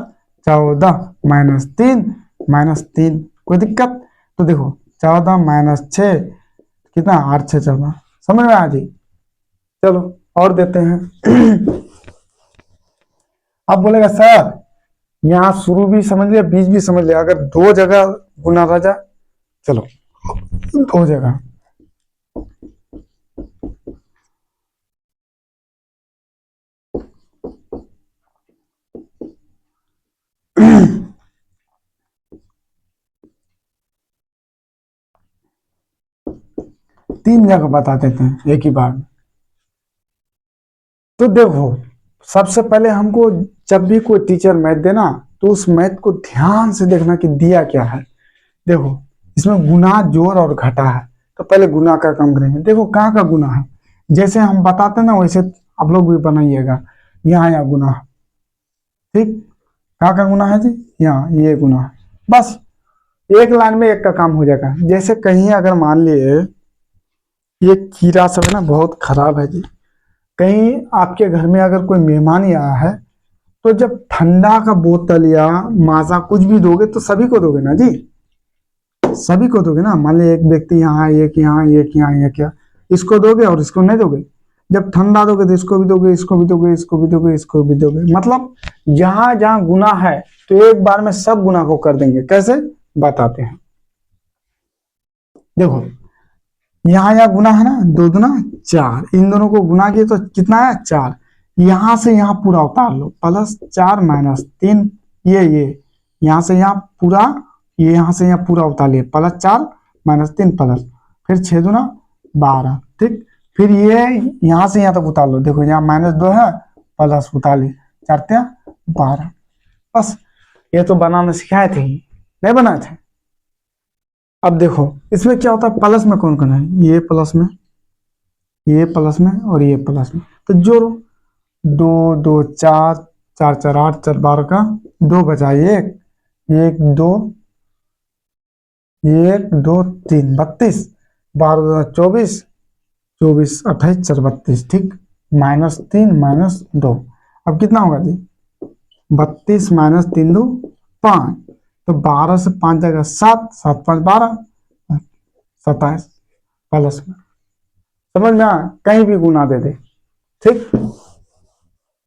14 -3 कोई दिक्कत। तो देखो 14 -6 कितना, 8 6 14, समझ में आ जी। चलो और देते हैं। अब बोलेगा सर यहाँ शुरू भी समझ लिया, बीच भी समझ लिया, अगर 2 जगह गुना रह जाए, चलो 2 जगह, तीन जगह बता देते हैं एक ही बार में। तो देखो सबसे पहले हमको जब भी कोई टीचर मैथ देना, तो उस मैथ को ध्यान से देखना कि दिया क्या है। देखो इसमें गुना जोड़ और घटा है, तो पहले गुना का काम करेंगे। देखो कहाँ का गुना है, जैसे हम बताते ना वैसे आप लोग भी बनाइएगा, यहाँ गुना, ठीक, कहाँ का गुना है जी, यहाँ ये गुना है, बस एक लाइन में एक का काम हो जाएगा। जैसे कहीं अगर मान लिए ये कीड़ा सब है ना बहुत खराब है जी, कहीं आपके घर में अगर कोई मेहमान ही आया है, तो जब ठंडा का बोतल या माजा कुछ भी दोगे तो सभी को दोगे ना जी, सभी को दोगे ना। मान लीजिए एक व्यक्ति यहाँ, एक यहाँ, एक यहाँ, एक यहाँ, इसको दोगे और इसको नहीं दोगे। जब ठंडा दोगे तो इसको भी दोगे, इसको भी दोगे, इसको भी दोगे, इसको भी दोगे, मतलब जहां जहां गुना है तो एक बार में सब गुना को कर देंगे। कैसे बताते हैं, देखो यहाँ गुना है ना, 2 दूना 4, इन दोनों को गुना किए तो कितना है 4, यहां से यहाँ पूरा उतार लो, +4 -3, ये यहाँ से यहाँ पूरा, ये यहाँ से यहाँ पूरा उतार लिए, +4 -3 प्लस, फिर 6 दूना 12, ठीक, फिर ये यहाँ से यहाँ तक उतार लो, देखो यहाँ -2 है, प्लस उतार लिए, 4 12, बस ये तो बनाना सिखाए थे ही, नहीं बनाए थे। अब देखो इसमें क्या होता है, प्लस में कौन कौन है, ये प्लस में, ये प्लस में और ये प्लस में, तो जोड़ो, 2 2 4 4 4 8 4 12 का 2 बचा, 1 1 2 1 2 3 32, 12 24 24 28 4 32, ठीक, -3 -2, अब कितना होगा जी, 32 -3 2 5, तो 12 से 5 जाएगा 7, 7 5 12, 27 प्लस में। समझ में आया? कहीं भी गुना दे दे, ठीक।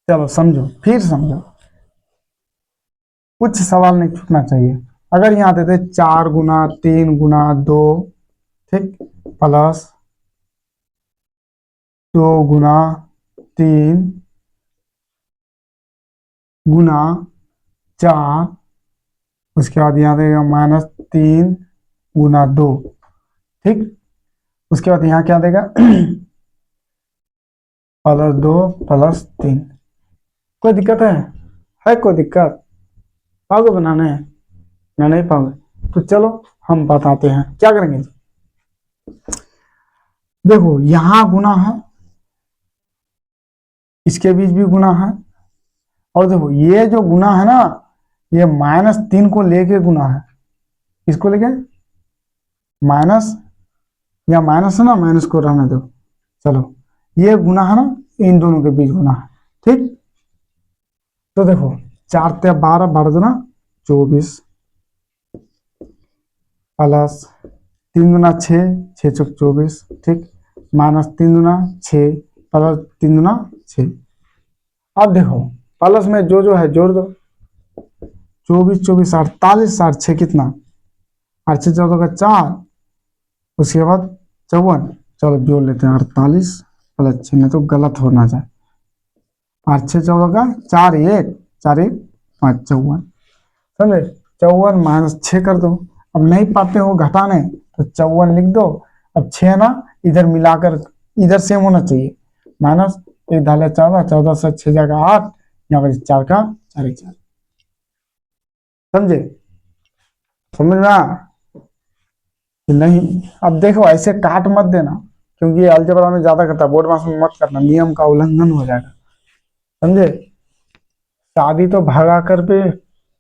चलो समझो, फिर समझो, कुछ सवाल नहीं छूटना चाहिए। अगर यहाँ देते 4 गुना 3 गुना 2, ठीक, प्लस 2 गुना 3 गुना 4, उसके बाद यहाँ देगा -3 गुना 2, ठीक। उसके बाद यहाँ क्या देगा +2 +3। कोई दिक्कत है कोई दिक्कत? पाओगे बनाने? या नहीं पाओगे? तो चलो हम बताते हैं क्या करेंगे। देखो यहां गुना है, इसके बीच भी गुना है, और देखो ये जो गुना है ना, ये -3 को लेके गुना है। इसको लेके माइनस, या माइनस है ना, माइनस को रहने दो। चलो ये गुना है ना, इन दोनों के बीच गुना है, ठीक। तो देखो 4 × 12, 12 दूना 24, प्लस 3 दूना 6, 6 चौक 24, ठीक, -3 दूना 6, प्लस 3 दूना 6। अब देखो प्लस में जो है जोड़ दो, 24 24 48, 8 6 कितना, 8 6 14 का 4, उसके बाद 54। चलो जोड़ लेते हैं 48 + 6, नहीं तो गलत होना जाए। 8 6 14 का 4 1 4 1 5 54, समझे? 54 -6 कर दो। अब नहीं पाते हो घटाने तो 54 लिख दो। अब 6 ना इधर मिलाकर, इधर सेम होना चाहिए, माइनस 1 ढाले 14, 14 से 6 जाएगा 8, यहाँ पर 4 का 4 1 4। समझे? समझ में आया कि नहीं? अब देखो ऐसे काट मत देना, क्योंकि अलजेब्रा में ज्यादा करता है, बोर्ड मास में मत करना, नियम का उल्लंघन हो जाएगा। समझे? शादी तो भगा कर पे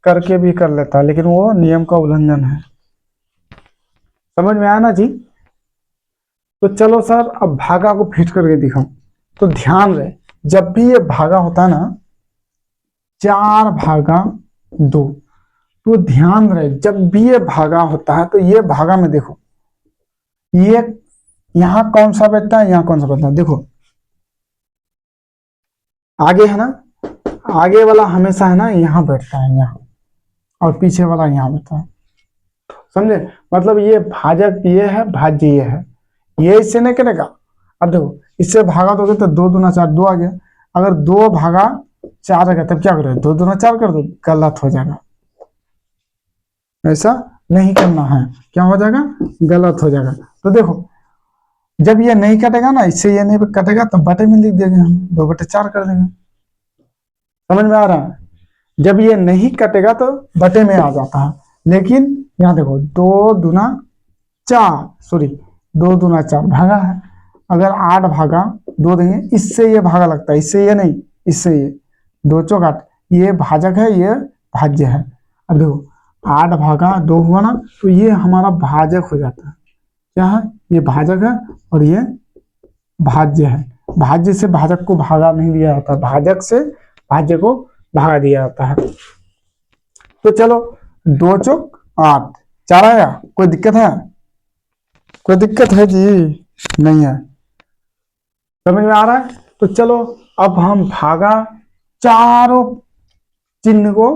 करके भी कर लेता है, लेकिन वो नियम का उल्लंघन है। समझ में आया ना जी? तो चलो सर अब भागा को फिट करके दिखाओ। तो ध्यान रहे, जब भी ये भागा होता है ना 4/2, तो ध्यान रहे जब भी ये भागा होता है तो ये भागा में देखो, ये यहां कौन सा बैठता है, यहां कौन सा बैठता है, देखो आगे है ना, आगे वाला हमेशा है ना यहाँ बैठता है, यहाँ, और पीछे वाला यहाँ बैठता है। समझे? मतलब ये भाजक ये है, भाज्य ये है, ये इससे नहीं करेगा। अब देखो इससे भागा दोगे तो 2 दूना 4, 2 आ गया। अगर 2 भागा 4 आ गया तब क्या करोगे, 2 दूना 4 कर दो, गलत हो जाएगा। ऐसा नहीं करना है, क्या हो जाएगा, गलत हो जाएगा। तो देखो जब ये नहीं कटेगा ना, इससे ये नहीं कटेगा तो बटे में लिख देंगे हम, 2/4 कर देंगे। समझ में आ रहा है? जब ये नहीं कटेगा तो बटे में आ जाता है। लेकिन यहाँ देखो 2 दूना 4, सॉरी 2 दूना 4 भागा है। अगर 8/2 देंगे, इससे ये भागा लगता है, इससे ये नहीं, इससे ये 2 चौक 8, ये भाजक है, ये भाज्य है। अब देखो 8/2 हुआ ना, तो ये हमारा भाजक हो जाता है। क्या है? ये भाजक है और ये भाज्य है। भाज्य से भाजक को भागा नहीं दिया जाता, भाजक से भाज्य को भागा दिया जाता है। तो चलो 2 चौक 8, 4 आया, कोई दिक्कत है? कोई दिक्कत है जी? नहीं है। समझ में आ रहा है? तो चलो अब हम भागा चारों चिन्ह को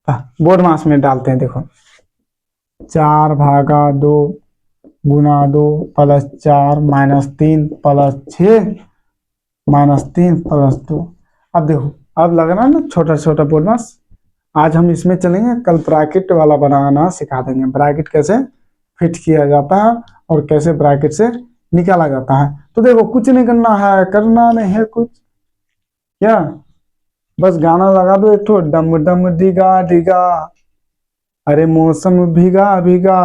बोर्ड मास में डालते हैं। देखो 4/2 गुना 2 + 4 -3 + 6 -3 + 2। अब देखो अब लग रहा है ना छोटा छोटा बोर्ड मास। आज हम इसमें चलेंगे, कल ब्रैकेट वाला बनाना सिखा देंगे, ब्रैकेट कैसे फिट किया जाता है और कैसे ब्रैकेट से निकाला जाता है। तो देखो कुछ नहीं करना है, करना नहीं है कुछ, क्या बस गाना लगा दो एक ठो, डम डम डिगा डिगा, अरे मौसम भीगा भीगा,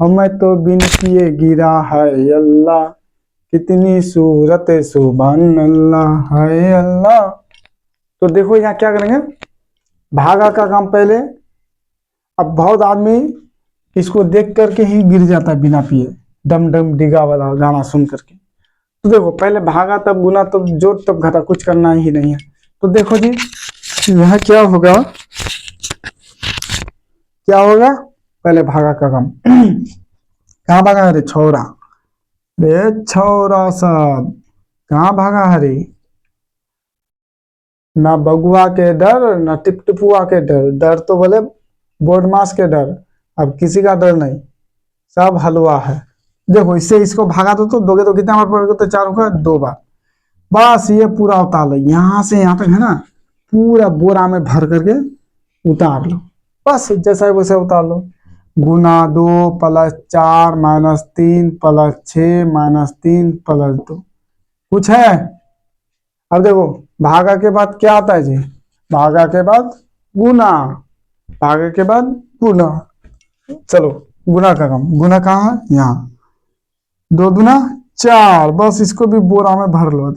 हमें तो बिन किए गिरा है अल्लाह, कितनी सूरत सुभान अल्लाह है अल्लाह। तो देखो यहाँ क्या करेंगे, भागा का काम पहले। अब बहुत आदमी इसको देख करके ही गिर जाता है बिना पिए, डम डम डिगा वाला गाना सुन करके। तो देखो पहले भागा तब गुना तब जोड़ तब घटा, कुछ करना ही नहीं है। तो देखो जी यह क्या होगा, क्या होगा, पहले भागा का काम। कहाँ भागा है रे छोरा, रे छोरा सब कहाँ भागा है रे। ना बगुआ के डर ना टिपटिपुआ के डर, डर तो बोले बोडमास के डर, अब किसी का डर नहीं, सब हलवा है। देखो इससे इसको भगा दो तो दोगे तो कितना बार पड़ेगा, तो चार होगा 2 बार। बस ये पूरा उतार लो यहाँ से यहाँ तक है ना, पूरा बोरा में भर करके उतार लो, बस जैसा है वैसे उतार लो। गुना 2 + 4 - 3 + 6 - 3 + 2 कुछ है। अब देखो भागा के बाद क्या आता है जी, भागा के बाद गुना, भागा के बाद गुना। चलो गुना का काम, गुना कहाँ है, यहाँ। 2 दूना 4, बस इसको भी बोरा में भर लो,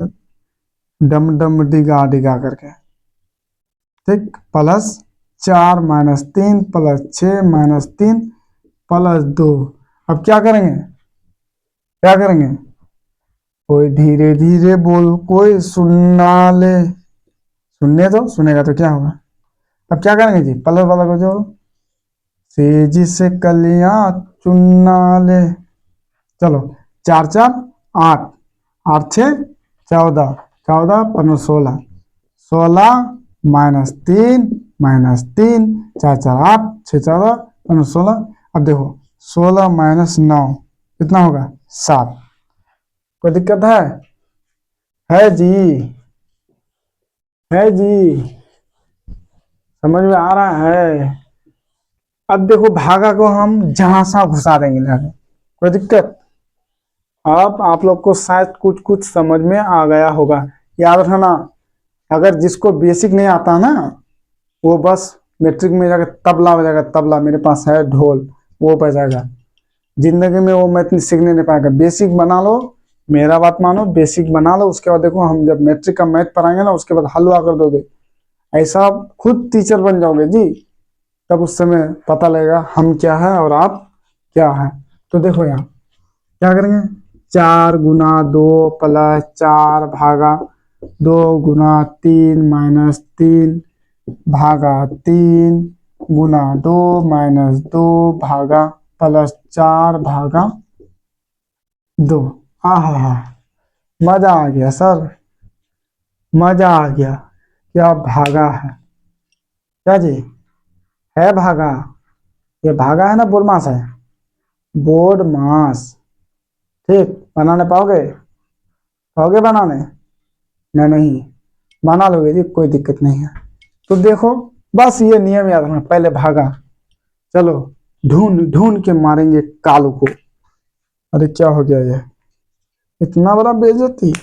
डम डम डिगा डिगा करके, ठीक। +4 - 3 + 6 - 3 + 2। अब क्या करेंगे, क्या करेंगे, कोई धीरे धीरे बोल, कोई सुनना ले, सुनने दो, सुनेगा तो क्या होगा। अब क्या करेंगे जी, पलट वाला को जोड़ो, सेजी से कलियां चुनना ले। चलो 4 × 4 = 8, 8 × 6 = 14, 14 × 15 = 16, 16 - 3 - 3, 4 4 8, 6 14 15 16। अब देखो 16 - 9 कितना होगा, 7। कोई दिक्कत है जी, है जी, समझ में आ रहा है। अब देखो भागा को हम जहां सा घुसा देंगे लगे, कोई दिक्कत। अब आप लोग को शायद कुछ कुछ समझ में आ गया होगा। याद रखना, अगर जिसको बेसिक नहीं आता ना, वो बस मैट्रिक में जाकर तबला बजाएगा, तबला मेरे पास है ढोल, वो बजाएगा, जिंदगी में वो मैथ सीखने नहीं पाएगा। बेसिक बना लो, मेरा बात मानो, बेसिक बना लो, उसके बाद देखो हम जब मैट्रिक का मैथ पढ़ाएंगे ना, उसके बाद हलवा कर दोगे, ऐसा आप खुद टीचर बन जाओगे जी। तब उस समय पता लगेगा हम क्या है और आप क्या है। तो देखो यहाँ क्या करेंगे, 4 × 2 + 4 भागा 2 × 3 - 3 भागा 3 × 2 - 2 भागा +4 भागा 2। आहा, मजा आ गया सर, मजा आ गया। क्या भागा क्या जी, है भागा, ये भागा है ना, बोडमास है, बोडमास। ठीक, बनाने पाओगे, पाओगे बनाने, नहीं नहीं, बना लोगे जी, कोई दिक्कत नहीं है। तो देखो बस ये नियम याद रखना, पहले भागा। चलो ढूंढ ढूंढ के मारेंगे कालू को। अरे क्या हो गया ये, इतना बड़ा बेइज्जती,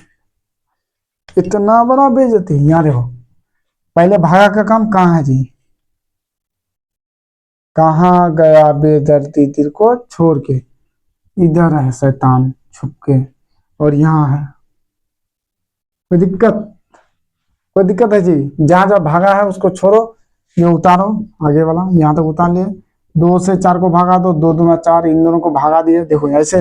इतना बड़ा बेइज्जती। यहाँ देखो पहले भागा का काम कहाँ है जी, कहाँ गया बेदर्दी दिल को छोड़ के, इधर है शैतान छुप के, और यहाँ है। कोई दिक्कत, कोई दिक्कत है जी, जहां जहां भागा है उसको छोड़ो, ये उतारो, आगे वाला यहाँ तक उतार लिए। 2 से 4 को भागा दो, 2 दूना 4, इन दोनों को भागा दिए। देखो ऐसे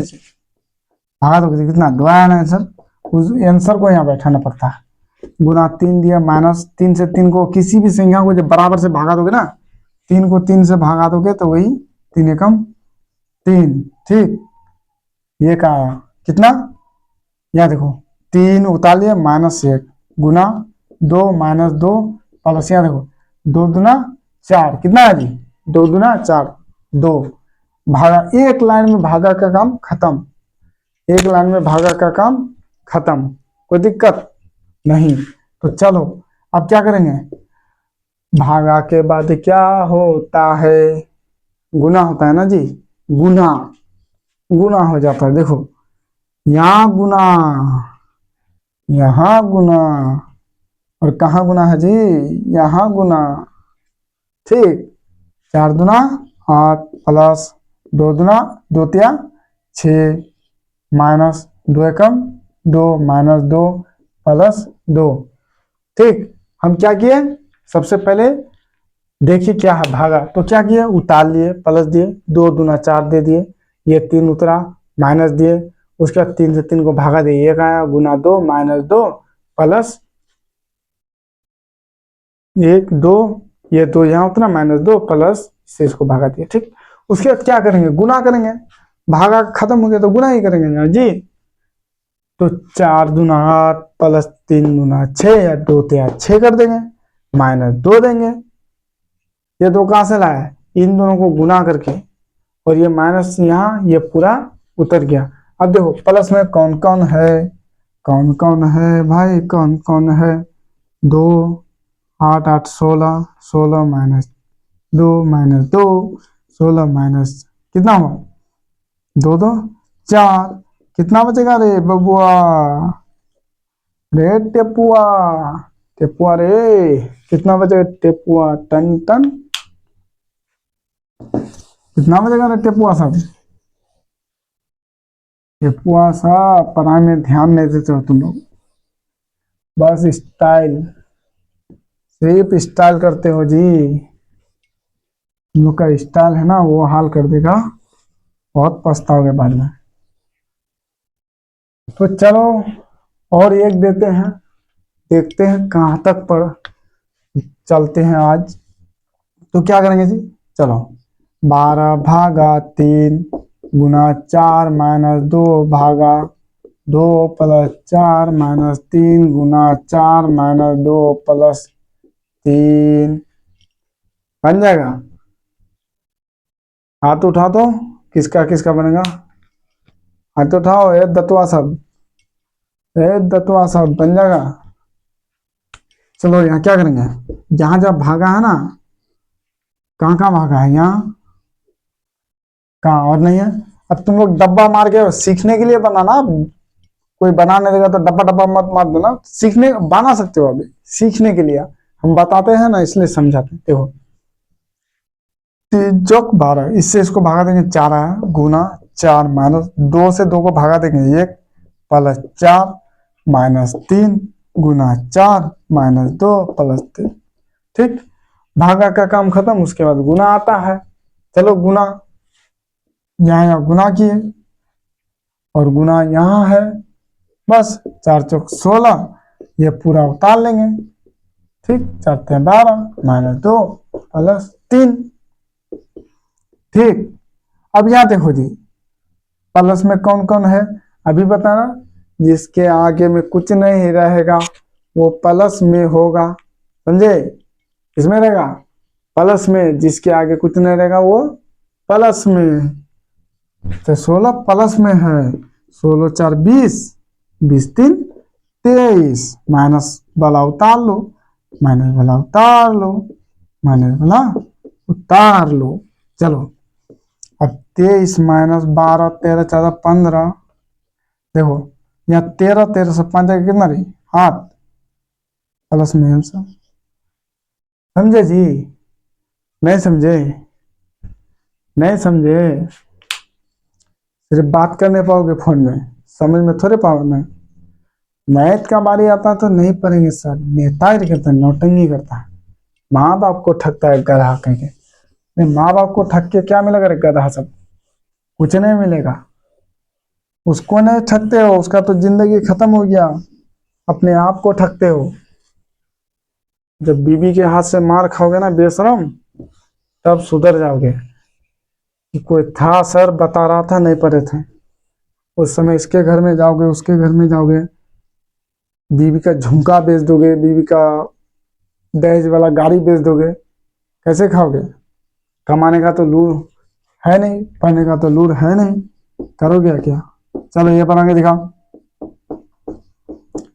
भागा दो, कितना दो आया ना आंसर, उस आंसर को यहाँ बैठाना पड़ता है। ×3 दिया, -3 से 3 को किसी भी संख्या को जब बराबर से भागा दोगे ना, 3 को 3 से भागा दोगे तो वही 3 एकम 3, ठीक। ये का कितना, यहाँ देखो 3 उतार लिए, -1 गुना 2 - 2 प्लस, यहाँ देखो 2 दूना 4 कितना है जी, 2 दूना 4 2 भागा। एक लाइन में भागा का काम खत्म, एक लाइन में भागा का काम खत्म, कोई दिक्कत नहीं। तो चलो अब क्या करेंगे, भागा के बाद क्या होता है, गुना होता है ना जी, गुना, गुना हो जाता है। देखो यहाँ गुना, यहाँ गुना, और कहाँ गुना है जी, यहाँ गुना, ठीक। 4 दूना 8 प्लस 2 दूना 2 तिया 6 -2 एकम 2 -2 प्लस 2, ठीक। हम क्या किए, सबसे पहले देखिए क्या है भागा, तो क्या किए, उतार लिए, प्लस दिए, 2 दूना 4 दे दिए, ये 3 उतरा, माइनस दिए, उसके बाद 3 से 3 को भागा दिए, एक आया, ×2 -2 प्लस 1 2, ये 2 यहाँ उतना, -2 प्लस इससे इसको भागा दिया, ठीक। उसके बाद क्या करेंगे, गुना करेंगे, भागा खत्म हो गया तो गुना ही करेंगे ना जी। तो 4 दूना 8 प्लस 3 दूना 6 या 2 या 6 कर देंगे, -2 देंगे। ये 2 कहां से लाया, इन दोनों को गुना करके, और ये माइनस यहाँ ये पूरा उतर गया। अब देखो प्लस में कौन कौन है, कौन कौन है भाई, कौन कौन है, 2 8 8 16, 16 -2 -2, 16 माइनस कितना हुआ, 2 2 4, कितना बचेगा रे बबुआ, रे टेपुआ, टेपुआ रे, कितना बचेगा टेपुआ, टन टन, कितना बचेगा रे टेपुआ साहब, टेपुआ साहब पढ़ाई में ध्यान नहीं देते हो तुम लोग, बस स्टाइल, सिर्फ स्टाइल करते हो जी। तुम लोग का स्टाइल है ना वो हाल कर देगा, बहुत पछताओगे बाद में। तो चलो और एक देते हैं, देखते हैं कहाँ तक पर चलते हैं आज। तो क्या करेंगे जी, चलो 12 भागा 3 गुना 4 -2 भागा 2 प्लस 4 -3 गुना 4 -2 प्लस 3 बन जाएगा। हाथ उठा दो, किसका किसका बनेगा, हाथ उठाओ, ए दतवा सब, ए दतवा सब बन जाएगा। चलो यहाँ क्या करेंगे, जहां जहां भागा है ना, कहाँ कहाँ भागा है, यहाँ कहाँ और नहीं है। अब तुम लोग डब्बा मार के सीखने के लिए बनाना, कोई बनाने देगा तो डब्बा डब्बा मत मार देना, सीखने बना सकते हो, अभी सीखने के लिए हम बताते हैं ना इसलिए समझाते हैं। देखो 3 चौक 12, इससे इसको भागा देंगे 4 आया, गुना 4 -2 से 2 को भागा देंगे 1 प्लस 4 -3 गुना 4 -2 प्लस 3, ठीक। भागा का काम खत्म, उसके बाद गुना आता है। चलो गुना, यहाँ गुना किए और गुना यहाँ है, बस 4 चौक 16, ये पूरा उतार लेंगे, ठीक। 4 12 -2 प्लस 3, ठीक। अब यहाँ देखो जी प्लस में कौन कौन है अभी बताना, जिसके आगे में कुछ नहीं रहेगा वो प्लस में होगा, समझे, इसमें रहेगा प्लस में, जिसके आगे कुछ नहीं रहेगा वो प्लस में। तो 16 प्लस में है, 16 4 20, 20 3 23, माइनस वाला उतार लो, माइनस वाला उतार लो, माइनस वाला उतार लो। चलो अब 23 -12 13 14 15, देखो यहाँ 13 13 से 5 कितना रही 8, प्लस में हम सब, समझे जी, नहीं समझे, नहीं समझे, सिर्फ बात करने पाओगे फोन में, समझ में थोड़े पाओगे। मैथ का बारी आता तो नहीं पढ़ेंगे सर, नेतागिरी करता है, नौटंकी करता है, माँ बाप को ठगता है गधा कह के। नहीं, माँ बाप को ठग के क्या मिलेगा रे गधा सब, कुछ नहीं मिलेगा। उसको नहीं ठगते हो, उसका तो जिंदगी खत्म हो गया, अपने आप को ठगते हो। जब बीबी के हाथ से मार खाओगे ना बेशरम, तब सुधर जाओगे कि कोई था सर बता रहा था नहीं पढ़े थे। उस समय इसके घर में जाओगे, उसके घर में जाओगे, बीबी का झुमका बेच दोगे, बीबी का दहेज वाला गाड़ी बेच दोगे, कैसे खाओगे। कमाने का तो लूर है नहीं, पढ़ने का तो लूर है नहीं, करोगे क्या। चलो ये बना के दिखाओ,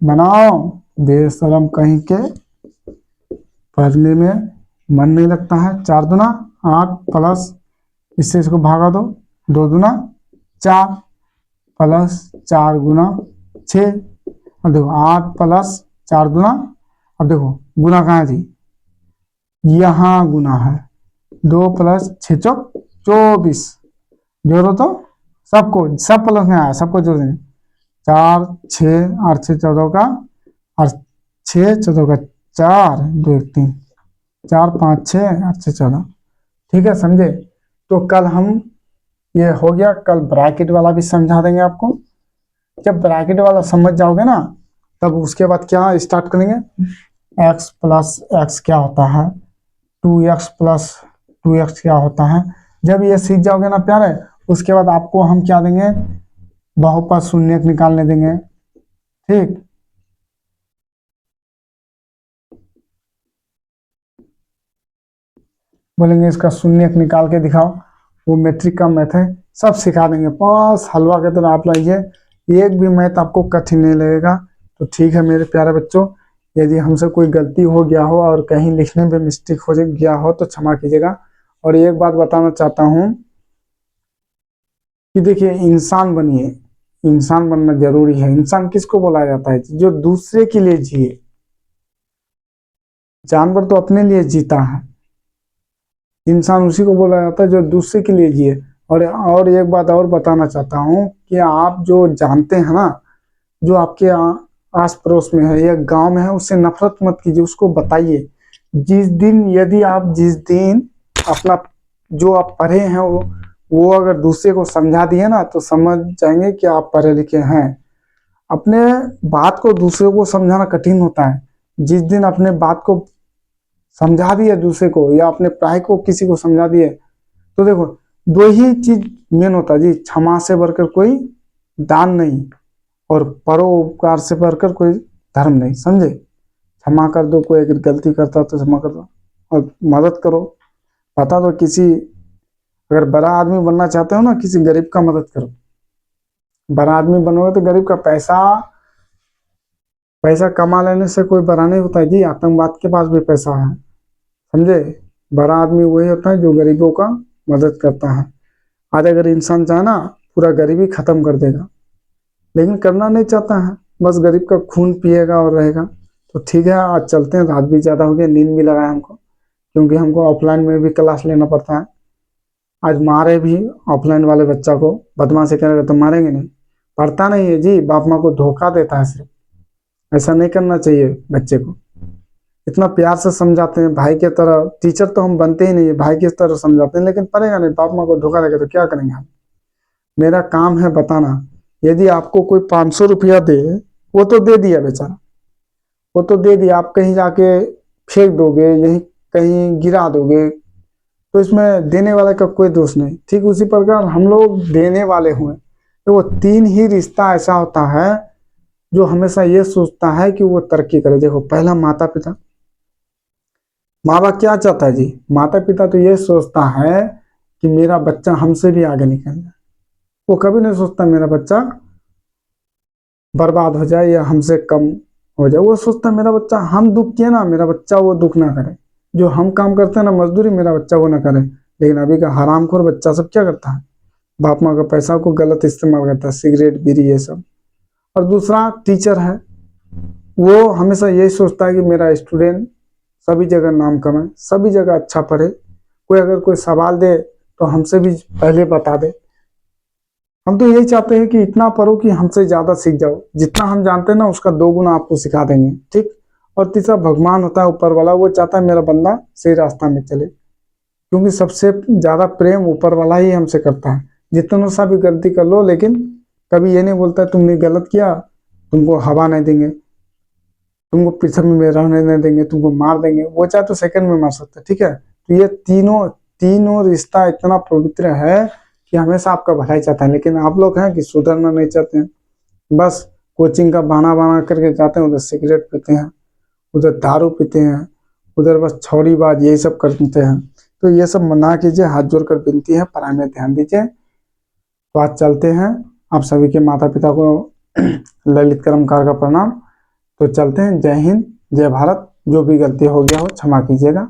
बनाओ, बेशरम कहीं के, पढ़ने में मन नहीं लगता है। 4 दूना 8 प्लस, इससे इसको भागा दो, 2 दूना 4 प्लस 4 गुना 6, अब देखो 8 प्लस 4 दूना, अब देखो गुना कहाँ थी, यहाँ गुना है, 2 प्लस 6 चौक 24, जोड़ो तो सबको, सब प्लस में आया, सबको जोड़ देंगे, 4 6 8 6 14 का, और 6 14 का 4 2 1 3 4 5 6 8 6 14, ठीक है समझे। तो कल हम, ये हो गया, कल ब्रैकेट वाला भी समझा देंगे आपको। जब ब्रैकेट वाला समझ जाओगे ना, तब उसके बाद क्या स्टार्ट करेंगे, x प्लस एक्स क्या होता है, 2x प्लस 2x क्या होता है। जब ये सीख जाओगे ना प्यारे, उसके बाद आपको हम क्या देंगे, बहुपद शून्यक निकालने देंगे। ठीक, बोलेंगे इसका शून्यक निकाल के दिखाओ, वो मैट्रिक का मैथ है, सब सिखा देंगे। बस हलवा के तरह आप लाइए, एक भी मैथ आपको कठिन नहीं लगेगा। तो ठीक है मेरे प्यारे बच्चों, यदि हमसे कोई गलती हो गया हो और कहीं लिखने में मिस्टेक हो गया हो तो क्षमा कीजिएगा। और एक बात बताना चाहता हूँ कि देखिए, इंसान बनिए, इंसान बनना जरूरी है। इंसान किसको बोला जाता है, जो दूसरे के लिए जिए। जानवर तो अपने लिए जीता है, इंसान उसी को बोला जाता है जो दूसरे के लिए जिए। और एक बात और बताना चाहता हूँ कि आप जो जानते हैं ना, जो आपके आस पड़ोस में है या गांव में है, उससे नफरत मत कीजिए, उसको बताइए। जिस दिन अपना जो आप पढ़े हैं वो अगर दूसरे को समझा दिए ना, तो समझ जाएंगे कि आप पढ़े लिखे हैं। अपने बात को दूसरे को समझाना कठिन होता है। जिस दिन अपने बात को समझा दिए दूसरे को, या अपने पढ़ाई को किसी को समझा दिए, तो देखो, दो ही चीज मेन होता है जी, क्षमा से बढ़कर कोई दान नहीं, और परोपकार से बढ़कर कोई धर्म नहीं। समझे, क्षमा कर दो, कोई अगर गलती करता तो क्षमा कर दो, और मदद करो। बता दो, किसी अगर बड़ा आदमी बनना चाहते हो ना, किसी गरीब का मदद करो। बड़ा आदमी बनोगे तो गरीब का पैसा पैसा कमा लेने से कोई बड़ा नहीं होता है जी, आतंकवाद के पास भी पैसा है। समझे, बड़ा आदमी वही होता है जो गरीबों का मदद करता है। आज अगर इंसान चाहे ना, पूरा गरीबी खत्म कर देगा, लेकिन करना नहीं चाहता है, बस गरीब का खून पिएगा और रहेगा। तो ठीक है, आज चलते हैं, रात भी ज्यादा हो गया, नींद भी लगा है हमको, क्योंकि हमको ऑफलाइन में भी क्लास लेना पड़ता है। आज मारे भी ऑफलाइन वाले बच्चा को, बदमाशी करेगा तो मारेंगे नहीं, पढ़ता नहीं है जी, बाप माँ को धोखा देता है सिर्फ। ऐसा नहीं करना चाहिए बच्चे को, इतना प्यार से समझाते हैं भाई की तरह। टीचर तो हम बनते ही नहीं है, भाई की तरह समझाते हैं, लेकिन पढ़ेगा नहीं, बाप माँ को धोखा देगा तो क्या करेंगे हम। मेरा काम है बताना। यदि आपको कोई 500 रुपया दे, वो तो दे दिया बेचारा, वो तो दे दिया, आप कहीं जाके फेंक दोगे, यही कहीं गिरा दोगे, तो इसमें देने वाले का कोई दोष नहीं। ठीक उसी प्रकार हम लोग देने वाले हुए, तो वो तीन ही रिश्ता ऐसा होता है जो हमेशा ये सोचता है कि वो तरक्की करे। देखो, पहला माता पिता, माँ बाप क्या चाहता है जी, माता पिता तो ये सोचता है कि मेरा बच्चा हमसे भी आगे निकल जाए। वो कभी नहीं सोचता मेरा बच्चा बर्बाद हो जाए या हमसे कम हो जाए। वो सोचता है मेरा बच्चा, हम दुख किए ना, मेरा बच्चा वो दुख ना करे, जो हम काम करते हैं ना मजदूरी, मेरा बच्चा वो ना करे। लेकिन अभी का हरामखोर बच्चा सब क्या करता है, बाप माँ का पैसा को गलत इस्तेमाल करता है, सिगरेट बीड़ी ये सब। और दूसरा टीचर है, वो हमेशा यही सोचता है कि मेरा स्टूडेंट सभी जगह नाम कमाए, सभी जगह अच्छा पढ़े, कोई अगर कोई सवाल दे तो हमसे भी पहले बता दे। हम तो यही चाहते हैं कि इतना पढ़ो कि हमसे ज्यादा सीख जाओ, जितना हम जानते हैं ना उसका 2 गुना आपको सिखा देंगे। ठीक, और तीसरा भगवान होता है ऊपर वाला, वो चाहता है मेरा बंदा सही रास्ता में चले, क्योंकि सबसे ज्यादा प्रेम ऊपर वाला ही हमसे करता है। जितना सा भी गलती कर लो, लेकिन कभी ये नहीं बोलता तुमने गलत किया, तुमको हवा नहीं देंगे, तुमको पृथ्वी में रहने नहीं देंगे, तुमको मार देंगे। वो चाहे तो सेकंड में मार सकता है। ठीक है, तो ये तीनों तीनों रिश्ता इतना पवित्र है कि हमेशा आपका भलाई चाहता है। लेकिन आप लोग हैं कि सुधरना नहीं चाहते हैं, बस कोचिंग का बहाना बना करके जाते हैं, उधर सिगरेट पीते हैं, उधर दारू पीते हैं, उधर बस छौड़ीबाज यही सब करते हैं। तो ये सब मना कीजिए, हाथ जोड़कर विनती है, पढ़ाई में ध्यान दीजिए। तो आज चलते हैं, आप सभी के माता पिता को ललित कर्मकार का प्रणाम। तो चलते हैं, जय हिंद जय भारत। जो भी गलती हो गया हो क्षमा कीजिएगा।